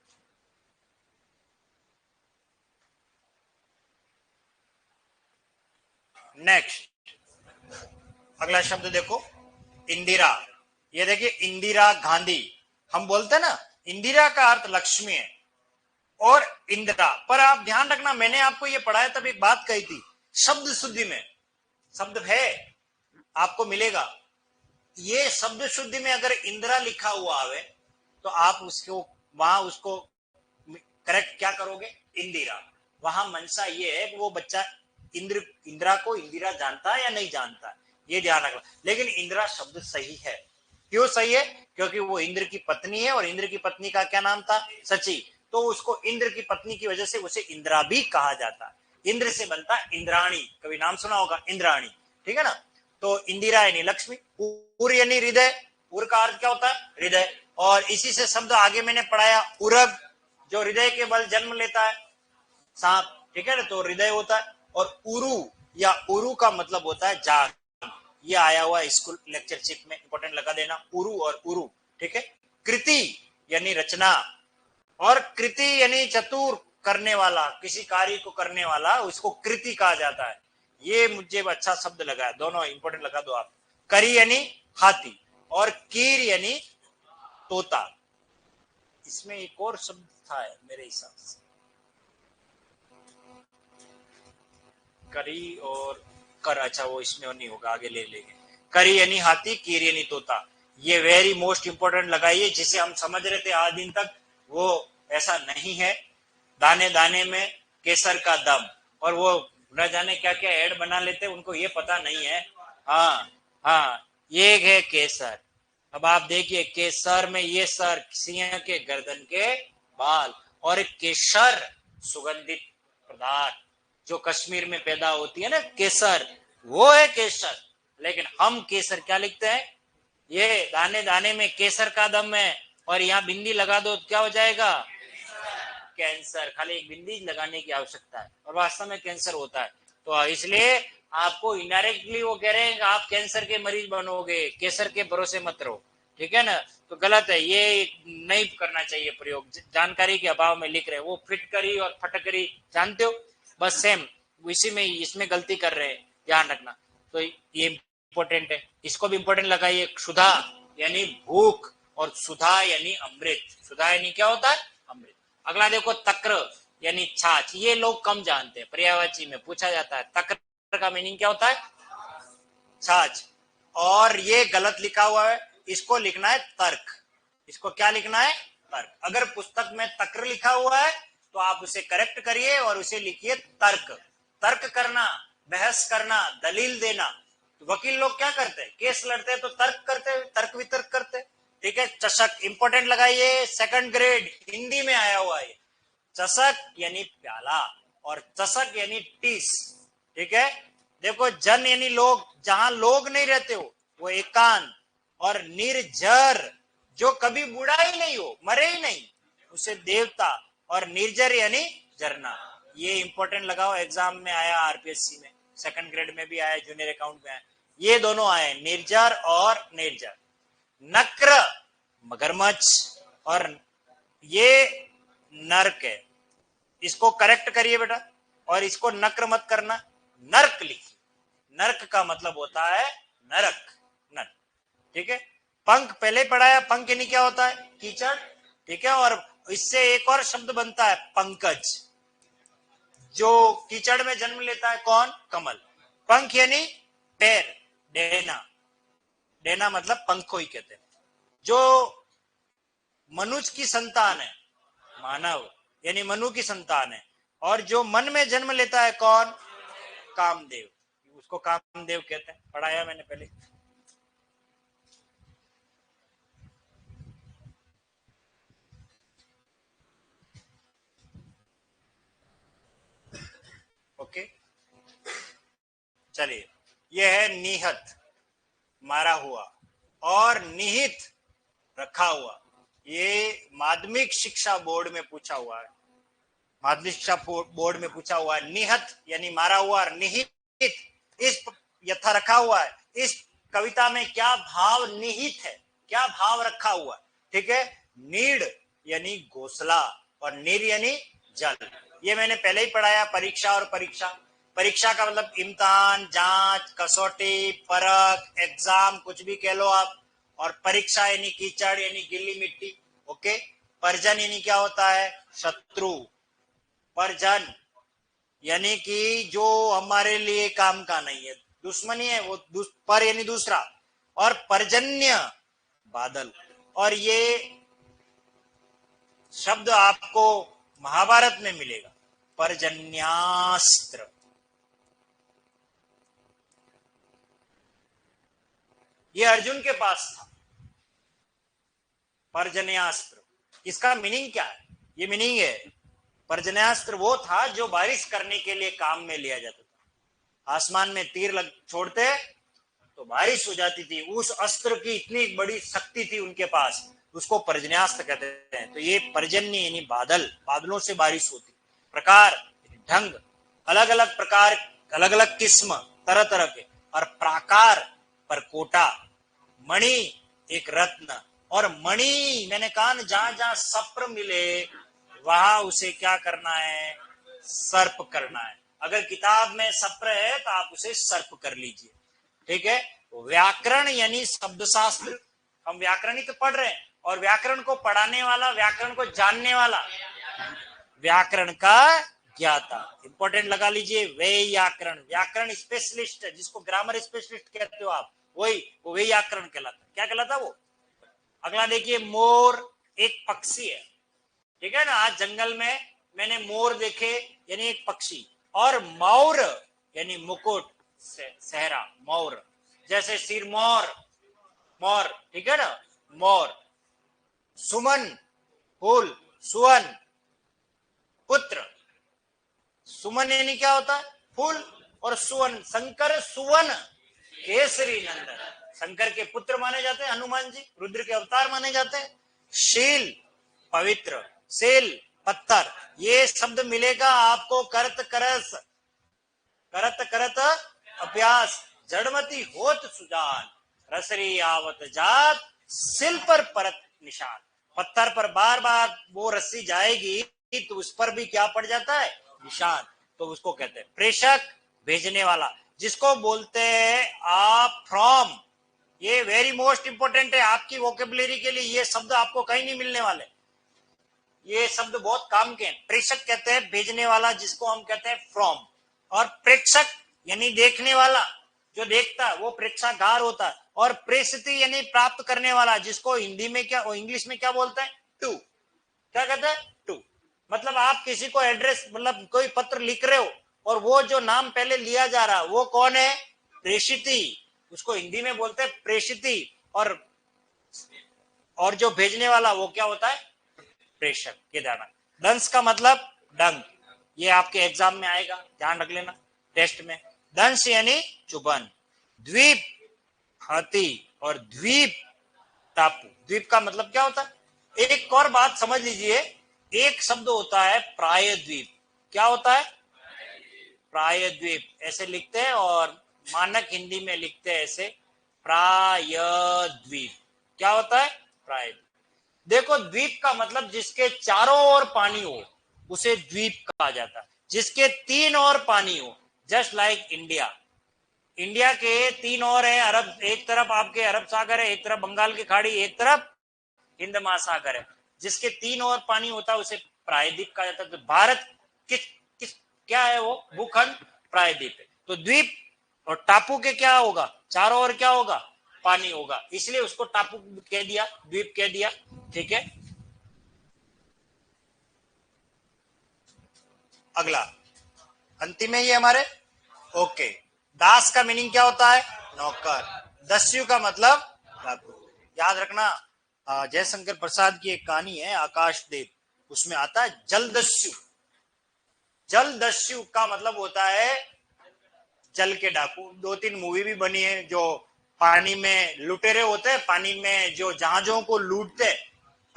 नेक्स्ट, अगला शब्द देखो, इंदिरा। ये देखिए इंदिरा गांधी, हम बोलते हैं ना, इंदिरा का अर्थ लक्ष्मी है, और इंदिरा पर आप ध्यान रखना, मैंने आपको ये पढ़ाया तब एक बात कही थी, शब्द शुद्धि में शब्द है आपको मिलेगा, ये शब्द शुद्धि में अगर इंदिरा लिखा हुआ है तो आप उसको वहां उसको करेक्ट क्या करोगे? इंदिरा। वहां मनसा ये है कि वो बच्चा इंदिरा को इंदिरा जानता है या नहीं जानता, ये ध्यान रखना। लेकिन इंदिरा शब्द सही है, क्यों सही है? क्योंकि वो इंद्र की पत्नी है, और इंद्र की पत्नी का क्या नाम था? सची, तो उसको इंद्र की पत्नी की वजह से उसे इंदिरा भी कहा जाता है। इंद्र से बनता इंद्राणी, कभी नाम सुना होगा इंद्राणी, ठीक है ना। तो इंदिरा यानी लक्ष्मी, उर यानी हृदय, उर का अर्थ क्या होता है? हृदय। और इसी से शब्द आगे मैंने पढ़ाया उरग, जो हृदय के बल जन्म लेता है, सांप, ठीक है ना, तो हृदय होता है। और उरु या उरु का मतलब होता है जाग, ये आया हुआ स्कूल लेक्चरशिप में, इंपॉर्टेंट लगा देना, उरु और उरु, ठीक है। कृति यानी रचना, और कृति यानी चतुर करने वाला, किसी कार्य को करने वाला, उसको कृति कहा जाता है। ये मुझे अच्छा शब्द लगा है, दोनों इंपॉर्टेंट लगा दो आप। करी यानी हाथी, और कीर यानी तोता, इसमें एक और शब्द था मेरे हिसाब से, करी और कर, अच्छा वो इसमें नहीं होगा, आगे ले लेंगे। करी यानी हाथी, कीर यानी तोता, ये वेरी मोस्ट इंपोर्टेंट लगाइए, जिसे हम समझ रहे थे आज दिन तक वो ऐसा नहीं है। दाने दाने में केसर का दम, और वो न जाने क्या क्या ऐड बना लेते, उनको ये पता नहीं है। हाँ हाँ, ये है केसर। अब आप देखिए, केसर में ये सर, सिंह के गर्दन के बाल, और केसर सुगंधित पदार्थ जो कश्मीर में पैदा होती है ना, केसर, वो है केसर। लेकिन हम केसर क्या लिखते हैं, ये दाने दाने में केसर का दम है, और यहाँ बिंदी लगा दो तो क्या हो जाएगा, कैंसर। खाली एक बिंदी लगाने की आवश्यकता है, और वास्तव में कैंसर होता है। तो इसलिए आपको इनडायरेक्टली वो कह रहे हैं कि आप कैंसर के मरीज बनोगे, केसर के भरोसे मत रहो, ठीक है ना। तो गलत है, ये नहीं करना चाहिए प्रयोग, जानकारी के अभाव में लिख रहे हैं। वो फिटकरी और फटकरी जानते हो, बस सेम इसी में, इसमें गलती कर रहे हैं, ध्यान रखना। तो ये इंपॉर्टेंट है, इसको भी इंपॉर्टेंट लगाइए। क्षुधा यानी भूख, और सुधा यानी अमृत। सुधा यानी क्या होता है, अमृत। अगला देखो, तक्र यानी छाछ, ये लोग कम जानते हैं, पर्यायवाची में पूछा जाता है, तक्र का मीनिंग क्या होता है, छाछ। और ये गलत लिखा हुआ है, इसको लिखना है तर्क। इसको क्या लिखना है, तर्क। अगर पुस्तक में तक्र लिखा हुआ है तो आप उसे करेक्ट करिए और उसे लिखिए तर्क। तर्क करना, बहस करना, दलील देना। तो वकील लोग क्या करते हैं, केस लड़ते हैं तो तर्क करते हैं, तर्क वितर्क करते हैं, ठीक है। चषक इंपॉर्टेंट लगाइए, सेकंड ग्रेड हिंदी में आया हुआ है। चषक यानी प्याला, और चषक यानी टीस, ठीक है। देखो, जन यानी लोग, जहां लोग नहीं रहते हो वो एकांत, और निर्जर जो कभी बूढ़ा ही नहीं हो, मरे ही नहीं, उसे देवता, और निर्जर यानी झरना। ये इंपॉर्टेंट लगाओ, एग्जाम में आया, आरपीएससी में सेकंड ग्रेड में भी आया, जूनियर अकाउंट में आया, ये दोनों आए, निर्जर और निर्जर। नक्र मगरमच्छ, और ये नर्क है, इसको करेक्ट करिए बेटा, और इसको नक्र मत करना, नर्क लिखिए। नर्क का मतलब होता है नरक, नर्क, ठीक है। पंख पहले पढ़ाया, पंख यानी क्या होता है, कीचड़, ठीक है। और इससे एक और शब्द बनता है पंकज, जो कीचड़ में जन्म लेता है, कौन, कमल। पंख यानी पैर, डेना, डेना मतलब पंखो ही कहते हैं। जो मनुष्य की संतान है, मानव यानी मनु की संतान है, और जो मन में जन्म लेता है, कौन, कामदेव, उसको कामदेव कहते हैं, पढ़ाया मैंने पहले। ओके, चलिए, यह है निहत, मारा हुआ, और निहित रखा हुआ। ये माध्यमिक शिक्षा बोर्ड में पूछा हुआ है, माध्यमिक शिक्षा बोर्ड में पूछा हुआ है। निहत यानी मारा हुआ, और निहित इस यथा रखा हुआ है। इस कविता में क्या भाव निहित है, क्या भाव रखा हुआ है, ठीक है। नीड यानी घोंसला, और नीर यानी जल। ये मैंने पहले ही पढ़ाया, परीक्षा और परीक्षा। परीक्षा का मतलब इम्तिहान, जांच, कसौटी, परख, एग्जाम, कुछ भी कह लो आप। और परीक्षा यानी कीचड़ यानी गिल्ली मिट्टी, ओके। परजन यानी क्या होता है, शत्रु। परजन यानी कि जो हमारे लिए काम का नहीं है, दुश्मनी है वो, पर यानी दूसरा। और पर्जन्य बादल, और ये शब्द आपको महाभारत में मिलेगा, पर्जन्यास्त्र। ये अर्जुन के पास था, पर्जन्यास्त्र। इसका मीनिंग क्या है, ये मीनिंग है, पर्जन्यास्त्र वो था जो बारिश करने के लिए काम में लिया जाता था। आसमान में तीर छोड़ते तो बारिश हो जाती थी। उस अस्त्र की इतनी बड़ी शक्ति थी उनके पास, उसको पर्जन्यास्त्र कहते हैं। तो ये पर्जन्य यानी बादल, बादलों से बारिश होती। प्रकार ढंग, अलग अलग प्रकार, अलग अलग किस्म, तरह तरह के। और प्राकार परकोटा, मणि एक रत्न। और मणि मैंने कहा ना, जहां जहां सप्र मिले वहां उसे क्या करना है, सर्प करना है। अगर किताब में सप्र है तो आप उसे सर्प कर लीजिए, ठीक है। व्याकरण यानी शब्द शास्त्र, हम व्याकरण ही तो पढ़ रहे हैं। और व्याकरण को पढ़ाने वाला, व्याकरण को जानने वाला, व्याकरण का ज्ञाता। इंपॉर्टेंट लगा लीजिए, व्याकरण, व्याकरण स्पेशलिस्ट, जिसको ग्रामर स्पेशलिस्ट कहते हो आप, वही वो व्याकरण कहलाता। क्या कहलाता वो? अगला देखिए, मोर एक पक्षी है, ठीक है ना। आज जंगल में मैंने मोर देखे, यानी एक पक्षी। और मौर यानी मुकुट, सहरा, मौर, जैसे सिरमौर, मोर, ठीक है ना, मोर। सुमन फूल, सुवन पुत्र। सुमन यानी क्या होता है? फूल। और सुवन, शंकर सुवन केसरी नंदन, शंकर के पुत्र माने जाते हैं हनुमान जी, रुद्र के अवतार माने जाते हैं। शील पवित्र, सेल पत्थर। ये शब्द मिलेगा आपको करत करस, करत करत अभ्यास, जड़मती होत सुजान, रसरी आवत जात, सिल पर परत निशान। पत्थर पर बार बार वो रस्सी जाएगी तो उस पर भी क्या पड़ जाता है? निशान। तो उसको कहते हैं प्रेषक, भेजने वाला, जिसको बोलते हैं आप फ्रॉम। ये वेरी मोस्ट इंपोर्टेंट है आपकी वोकेबुलरी के लिए, ये शब्द आपको कहीं नहीं मिलने वाले। ये शब्द बहुत काम के हैं। प्रेषक कहते हैं भेजने वाला, जिसको हम कहते हैं फ्रॉम। और प्रेक्षक यानी देखने वाला, जो देखता है वो प्रेक्षागार होता है। और प्रेषिती यानी प्राप्त करने वाला, जिसको हिंदी में क्या, इंग्लिश में क्या बोलते हैं? टू। क्या कहते हैं? टू। मतलब आप किसी को एड्रेस, मतलब कोई पत्र लिख रहे हो और वो जो नाम पहले लिया जा रहा है वो कौन है? प्रेषिती। उसको हिंदी में बोलते हैं प्रेषिती। और जो भेजने वाला वो क्या होता है? प्रेषक। ये ध्यान। दंश का मतलब डंक, ये आपके एग्जाम में आएगा, ध्यान रख लेना टेस्ट में। दंश यानी चुभन। द्वीप हाथी, और द्वीप टापू। द्वीप का मतलब क्या होता है? एक और बात समझ लीजिए, एक शब्द होता है प्रायद्वीप। क्या होता है? प्रायद्वीप, ऐसे लिखते हैं, और मानक हिंदी में लिखते हैं ऐसे, प्रायद्वीप। क्या होता है? प्रायद्वीप। देखो, द्वीप का मतलब जिसके चारों ओर पानी हो उसे द्वीप कहा जाता है। जिसके तीन ओर पानी हो, जस्ट लाइक इंडिया। इंडिया के तीन ओर है, अरब, एक तरफ आपके अरब सागर है, एक तरफ बंगाल की खाड़ी, एक तरफ हिंद महासागर है। जिसके तीन ओर पानी होता है उसे प्रायद्वीप कहा जाता है। तो भारत किस किस क्या है? वो भूखंड प्रायद्वीप है। तो द्वीप और टापू के क्या होगा? चारों ओर क्या होगा? पानी होगा, इसलिए उसको टापू कह दिया, द्वीप कह दिया, ठीक है। अगला अंतिम है ये हमारे। ओके, दास का मीनिंग क्या होता है? नौकर। दस्यु का मतलब डाकू। याद रखना, जयशंकर प्रसाद की एक कहानी है आकाशदेव, उसमें आता है जलदस्यु। जलदस्यु का मतलब होता है जल के डाकू। दो तीन मूवी भी बनी है, जो पानी में लुटेरे होते हैं, पानी में जो जहाजों को लूटते हैं,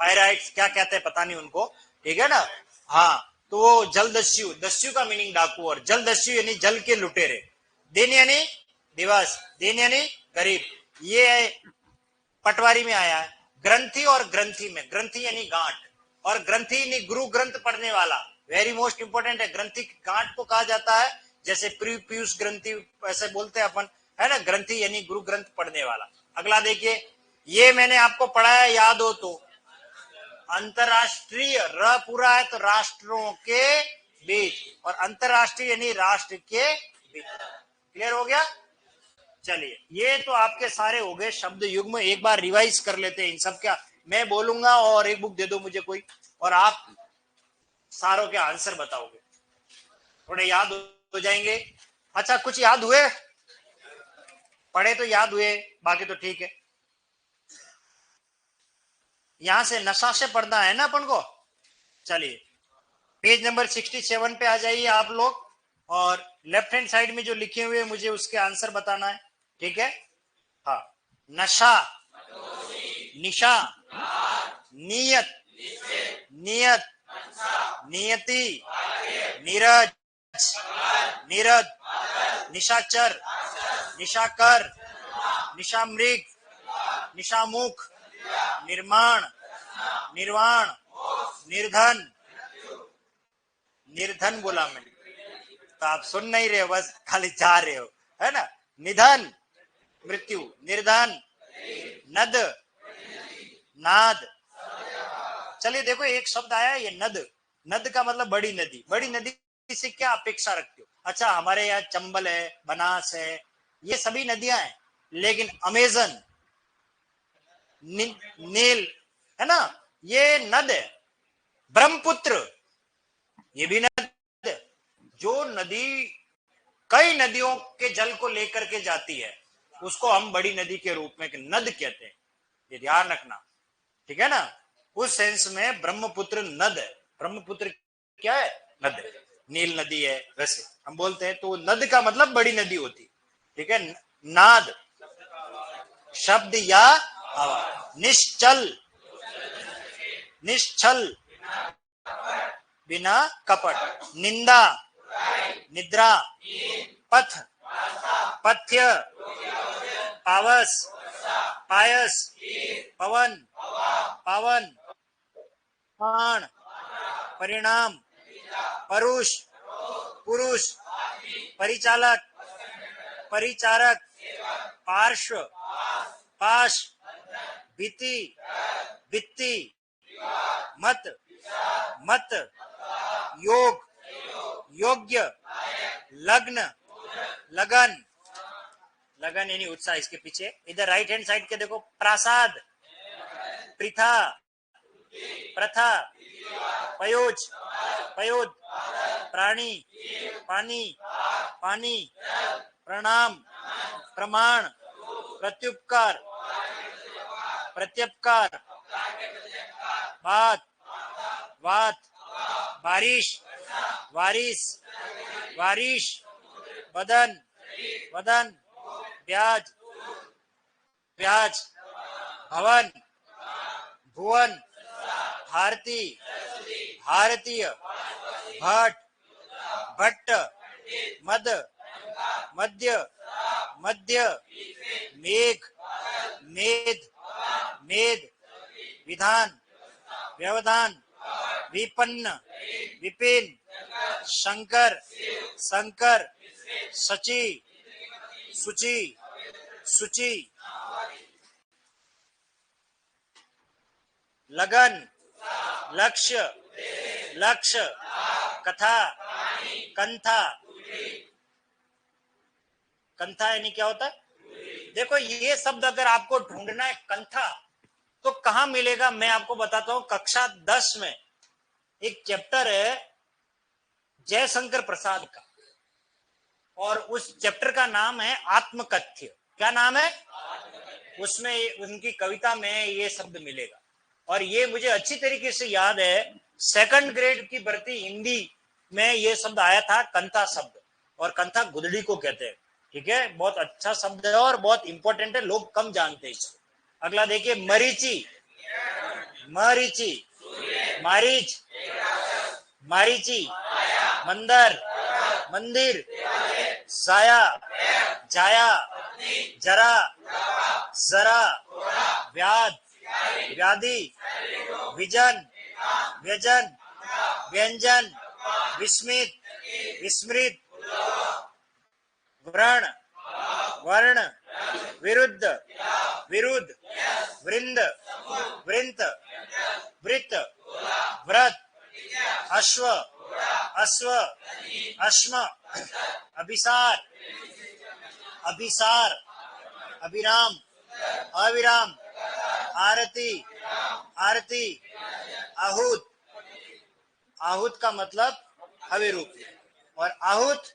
पायराइट्स क्या कहते हैं पता नहीं उनको, ठीक है ना। हाँ, तो वो जलदस्यु, दस्यु का मीनिंग डाकू, और जलदस्यु यानी जल के लुटेरे। दिन यानी दिवस, दिन यानी गरीब। ये पटवारी में आया है। ग्रंथि और ग्रंथि में, ग्रंथि यानी गांठ, और ग्रंथि यानी गुरु ग्रंथ पढ़ने वाला। वेरी मोस्ट इंपोर्टेंट है। ग्रंथि गांठ को कहा जाता है, जैसे पीयूष ग्रंथि ऐसे बोलते हैं अपन, है ना। ग्रंथि यानी गुरु ग्रंथ पढ़ने वाला। अगला देखिए, ये मैंने आपको पढ़ाया, याद हो तो। अंतरराष्ट्रीय, र पूरा है तो राष्ट्रों के बीच, और अंतरराष्ट्रीय यानी राष्ट्र के बीच। क्लियर हो गया? चलिए, ये तो आपके सारे हो गए शब्द युग्म। एक बार रिवाइज कर लेते हैं इन सब का। मैं बोलूंगा और एक बुक दे दो मुझे कोई, और आप सारों के आंसर बताओगे, थोड़े याद हो जाएंगे। अच्छा, कुछ याद हुए? पढ़े तो याद हुए, बाकी तो ठीक है। यहां से नशा से पढ़ना है ना अपन को। चलिए, पेज नंबर 67 पे आ जाइए आप लोग, और लेफ्ट हैंड साइड में जो लिखे हुए मुझे उसके आंसर बताना है, ठीक है। हाँ, नशा, निशा, नियत, नियत, नियति, नीरज, नीरद, निशाचर, निशाकर, निशामृग, निशामुख, निर्माण, निर्वाण, निर्धन। निर्धन बोला मैंने, तो आप सुन नहीं रहे हो, बस खाली जा रहे हो, है ना। निधन मृत्यु, निर्धन नद, नाद। चलिए देखो एक शब्द आया ये नद। नद का मतलब बड़ी नदी। बड़ी नदी से क्या अपेक्षा रखते हो? अच्छा हमारे यहाँ चंबल है, बनास है, ये सभी नदियां हैं, लेकिन अमेजन, नील है ना, ये नद है। ब्रह्मपुत्र ये भी नद है। जो नदी कई नदियों के जल को लेकर के जाती है उसको हम बड़ी नदी के रूप में नद कहते हैं। ये ध्यान रखना, ठीक है ना। उस सेंस में ब्रह्मपुत्र नद है। ब्रह्मपुत्र क्या है? नद है। नील नदी है वैसे हम बोलते हैं, तो नद का मतलब बड़ी नदी होती, ठीक है। नाद शब्द या आवाज। निश्चल, निश्चल बिना कपट। निंदा, निद्रा। पथ, पथ्य। पावस, पायस। पवन, पावन। प्राण, परिणाम। परुष, पुरुष। परिचालक, परिचारक। पार्श्व, पाश। भित्ति, भित्ति। मत, मत। योग, योग्य। लग्न, लगन। लगन यानी उत्साह। इसके पीछे इधर राइट हैंड साइड के देखो, प्रासाद, प्रथा, प्रथा। पयोज, पयोद। प्राणी, पानी, पानी। प्रणाम, प्रमाण। प्रत्युपकार, प्रत्युपकार। बात, वात। बारिश, वारिस, वारिश। बदन, वदन। ब्याज, ब्याज। भवन, भुवन। भारती, भारतीय। भट्ट, भट्ट। मद, मध्य, मध्य। मेघ, मेद, मेद। विधान, व्यवधान। विपन्न, विपिन। शंकर, संकर। सची, सुचि, सुचि। लगन, लक्ष्य, लक्ष्य। कथा, कंथा। कंथा यानी क्या होता है? देखो ये शब्द अगर आपको ढूंढना है कंथा, तो कहां मिलेगा मैं आपको बताता हूं। कक्षा 10 में एक चैप्टर है जयशंकर प्रसाद का, और उस चैप्टर का नाम है आत्मकथ्य। क्या नाम है? उसमें उनकी कविता में ये शब्द मिलेगा, और ये मुझे अच्छी तरीके से याद है। सेकंड ग्रेड की भर्ती हिंदी में ये शब्द आया था, कंथा शब्द। और कंथा गुदड़ी को कहते हैं, ठीक है। बहुत अच्छा शब्द है और बहुत इंपॉर्टेंट है, लोग कम जानते हैं इसको। अगला देखिए, मरीचि, मरीचि। मारीच, मारीची। मंदर, मंदिर। जाया, जाया। जरा, जरा। व्याध, व्याधि। विजन, व्यजन। व्यंजन, विस्मित, विस्मृत। व्रण, वर्ण। विरुद्ध, विरुद्ध। वृंद, वृंत। वृत्त, व्रत। अश्व, अश्व। अश्म, अभिसार, अभिसार। अभिराम, अविराम। आरती, आरती। आहूत, आहूत का मतलब हवे रूप, और आहूत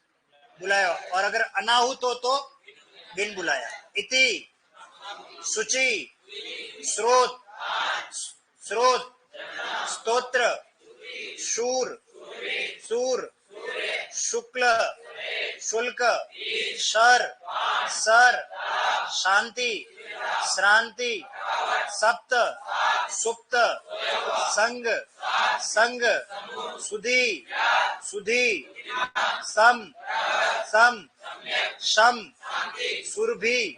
बुलाया, और अगर अनाहुत हो तो बिन बुलाया। इति, शुचि। स्रोत, स्रोत। स्तोत्र, शूर, सूर। शुक्ल, शुल्क। शर, सर। शांति, श्रांति। सप्त, सुप्त। संग, संग। सुधी, सुधी। सम, सम। शम, सुरभि,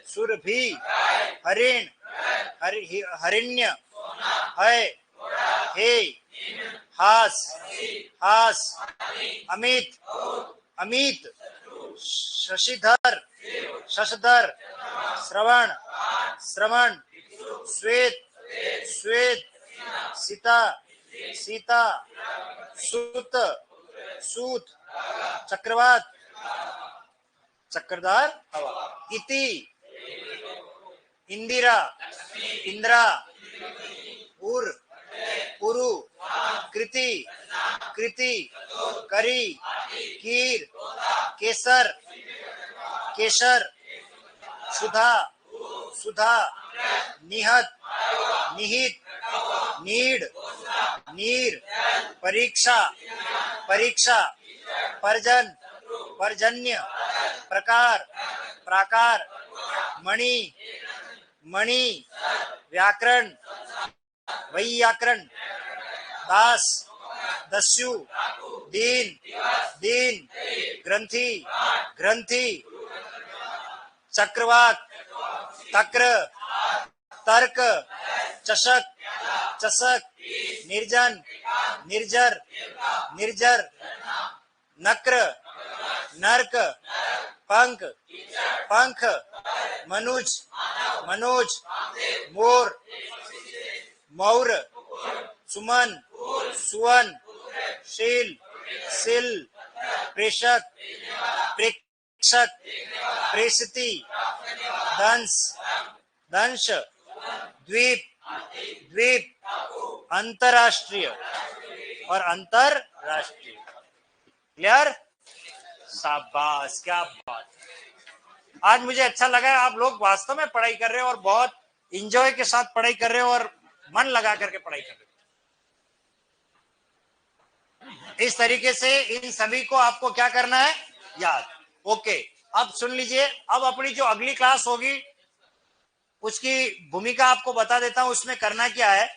सुरभि। हरिण, हरिण्य। है, हे। हास, हास। अमित, अमित। शशिधर, शशधर। श्रवण, श्रवण। श्वेत, श्वेत, सीता, सीता, सूत, सूत, चक्रवात, चक्रधार हवा, इति, इंदिरा, इंद्रा, उर, उरु, कृति, कृति, करी, कीर, केसर, केसर, सुधा, सुधा, निहत, निहित, नीड, नीर, परीक्षा, परीक्षा, पर्जन, पर्जन्य, प्रकार, प्राकार, मणि, मणि, व्याकरण, वैयाकरण, दास, दस्यु, दीन, दीन, ग्रंथि, ग्रंथि, चक्रवात, तक्र, तर्क, चषक, चषक, निर्जन, निर्जर, निर्जर, नक्र, नर्क, पंख, पंख, मनुज, मनोज, मोर, मौर, सुमन, सुवन, शील, सिल, प्रेषक, प्रेक्षक, प्रेषिती, दंश, दंश, द्वीप, द्वीप, अंतरराष्ट्रीय और अंतरराष्ट्रीय। क्लियर? शाबाश, क्या बात। आज मुझे अच्छा लगा, आप लोग वास्तव में पढ़ाई कर रहे हो और बहुत इंजॉय के साथ पढ़ाई कर रहे हो और मन लगा करके पढ़ाई कर रहे हो। इस तरीके से इन सभी को आपको क्या करना है? याद। ओके, अब सुन लीजिए, अब अपनी जो अगली क्लास होगी उसकी भूमिका आपको बता देता हूं, उसमें करना क्या है।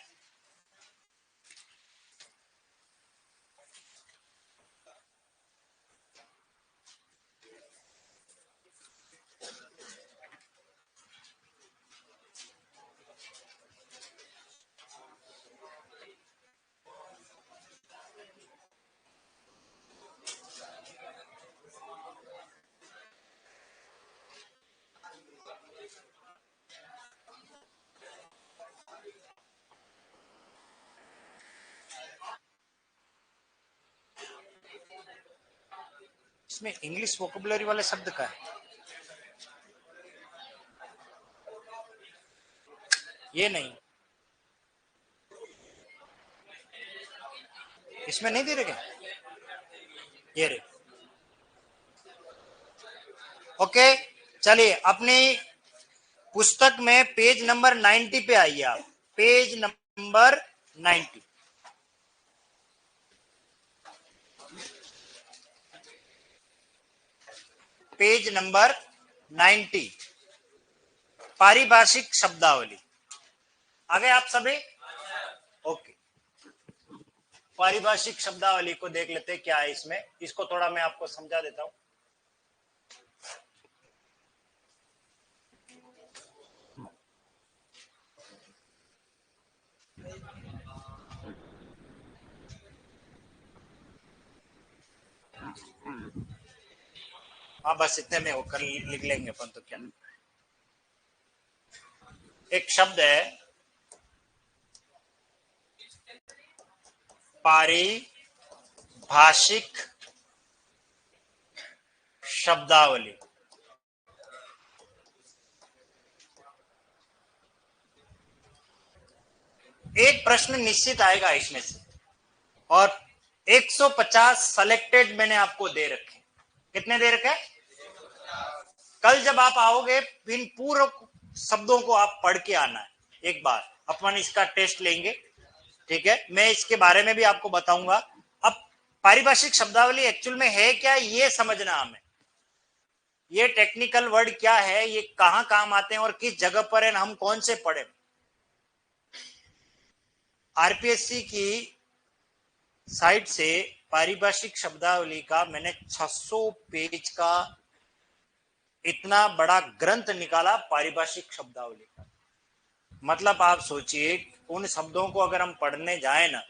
इसमें इंग्लिश वोकेबुलरी वाले शब्द का है, ये नहीं, इसमें नहीं दे रहे क्या? ये रे। ओके, चलिए अपनी पुस्तक में पेज नंबर 90 पे आइए आप। पेज नंबर 90, पेज नंबर 90, पारिभाषिक शब्दावली। आ गए आप सभी? ओके, पारिभाषिक शब्दावली को देख लेते हैं क्या है इसमें। इसको थोड़ा मैं आपको समझा देता हूं। हाँ, बस इतने में होकर लिख लेंगे अपन तो क्या। एक शब्द है पारिभाषिक शब्दावली। एक प्रश्न निश्चित आएगा इसमें से, और 150 सेलेक्टेड मैंने आपको दे रखे। कितने दे रखे? कल जब आप आओगे इन पूर्ण शब्दों को आप पढ़ के आना है एक बार। अपन इसका टेस्ट लेंगे, ठीक है? मैं इसके बारे में भी आपको बताऊंगा। अब पारिभाषिक शब्दावली एक्चुअल में है क्या, ये समझना हमें। ये टेक्निकल वर्ड क्या है, ये कहां काम आते हैं और किस जगह पर है, हम कौन से पढ़े। आरपीएससी की साइट से पारिभाषिक शब्दावली का मैंने 600 पेज का इतना बड़ा ग्रंथ निकाला पारिभाषिक शब्दावली का। मतलब आप सोचिए, उन शब्दों को अगर हम पढ़ने जाए ना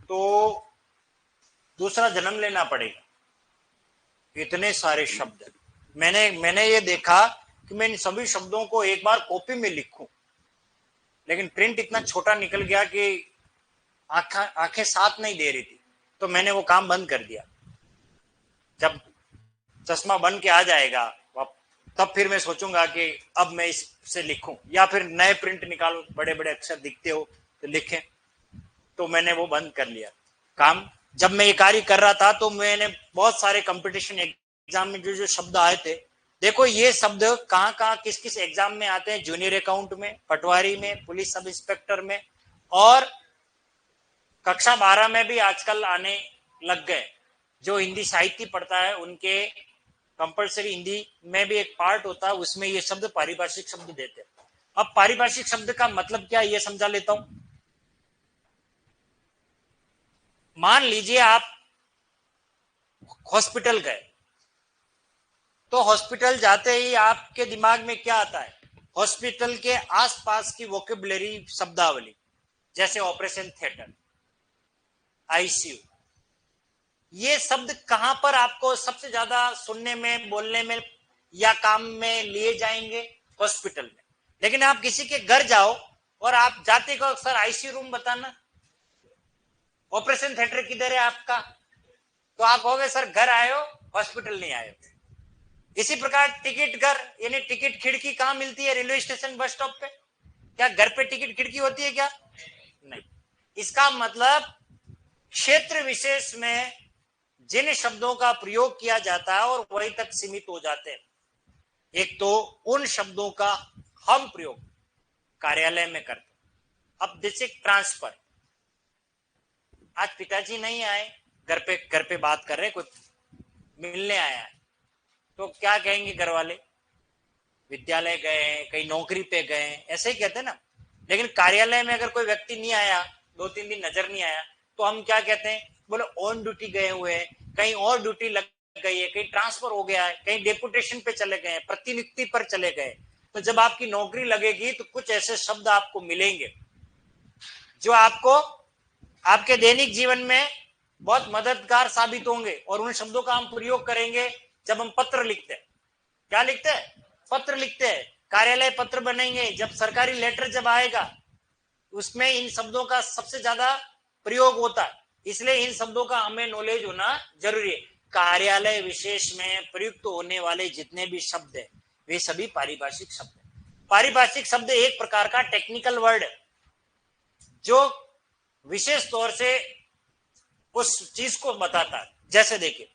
तो दूसरा जन्म लेना पड़ेगा, इतने सारे शब्द। मैंने ये देखा कि मैं इन सभी शब्दों को एक बार कॉपी में लिखूं, लेकिन प्रिंट इतना छोटा निकल गया कि आंखें साथ नहीं दे रही थी, तो मैंने वो काम बंद कर दिया। जब चश्मा बन के आ जाएगा तब फिर मैं सोचूंगा कि अब मैं इससे लिखूं या फिर नए प्रिंट निकालूं, बड़े बड़े अक्षर दिखते हो तो लिखें। तो मैंने वो बंद कर लिया काम। जब मैं ये कार्य कर रहा था तो मैंने बहुत सारे कंपटीशन एग्जाम में जो जो शब्द आए थे, देखो ये शब्द कहाँ कहाँ किस किस एग्जाम में आते हैं, जूनियर अकाउंट में, पटवारी में, पुलिस सब इंस्पेक्टर में, और कक्षा 12 में भी आजकल आने लग गए। जो हिंदी साहित्य पढ़ता है उनके कंपलसरी हिंदी में भी एक पार्ट होता है, उसमें ये शब्द पारिभाषिक शब्द देते हैं। अब पारिभाषिक शब्द का मतलब क्या है ये समझा लेता हूं। मान लीजिए आप हॉस्पिटल गए, तो हॉस्पिटल जाते ही आपके दिमाग में क्या आता है, हॉस्पिटल के आसपास की वोकेबुलरी शब्दावली, जैसे ऑपरेशन थिएटर, आईसीयू। ये शब्द कहां पर आपको सबसे ज्यादा सुनने में, बोलने में या काम में लिए जाएंगे, हॉस्पिटल में। लेकिन आप किसी के घर जाओ और आप जाते को सर आईसीयू रूम बताना, ऑपरेशन थिएटर किधर है आपका, तो आप कहोगे सर घर आए हो, हॉस्पिटल नहीं आए हो। इसी प्रकार टिकट घर यानी टिकट खिड़की कहां मिलती है, रेलवे स्टेशन, बस स्टॉप पे। क्या घर पे टिकट खिड़की होती है क्या? नहीं। इसका मतलब क्षेत्र विशेष में जिन शब्दों का प्रयोग किया जाता है और वहीं तक सीमित हो जाते हैं। एक तो उन शब्दों का हम प्रयोग कार्यालय में करते हैं। अब जैसे ट्रांसफर, आज पिताजी नहीं आए, घर पे बात कर रहे, कुछ मिलने आया है, तो क्या कहेंगे घर वाले, विद्यालय गए, कहीं नौकरी पे गए, ऐसे ही कहते हैं ना। लेकिन कार्यालय में अगर कोई व्यक्ति नहीं आया, 2-3 दिन नजर नहीं आया, तो हम क्या कहते हैं, बोले ऑन ड्यूटी गए हुए हैं, कहीं और ड्यूटी लग गई है, कहीं ट्रांसफर हो गया है, कहीं डेपुटेशन पे चले गए, प्रतिनियुक्ति पर चले गए। तो जब आपकी नौकरी लगेगी तो कुछ ऐसे शब्द आपको मिलेंगे जो आपको आपके दैनिक जीवन में बहुत मददगार साबित होंगे, और उन शब्दों का हम प्रयोग करेंगे जब हम पत्र लिखते हैं। क्या लिखते हैं? पत्र लिखते हैं। कार्यालय पत्र बनेंगे, जब सरकारी लेटर जब आएगा उसमें इन शब्दों का सबसे ज्यादा प्रयोग होता है। इसलिए इन शब्दों का हमें नॉलेज होना जरूरी है। कार्यालय विशेष में प्रयुक्त होने वाले जितने भी शब्द है वे सभी पारिभाषिक शब्द है। पारिभाषिक शब्द एक प्रकार का टेक्निकल वर्ड है जो विशेष तौर से उस चीज को बताता है। जैसे देखिए,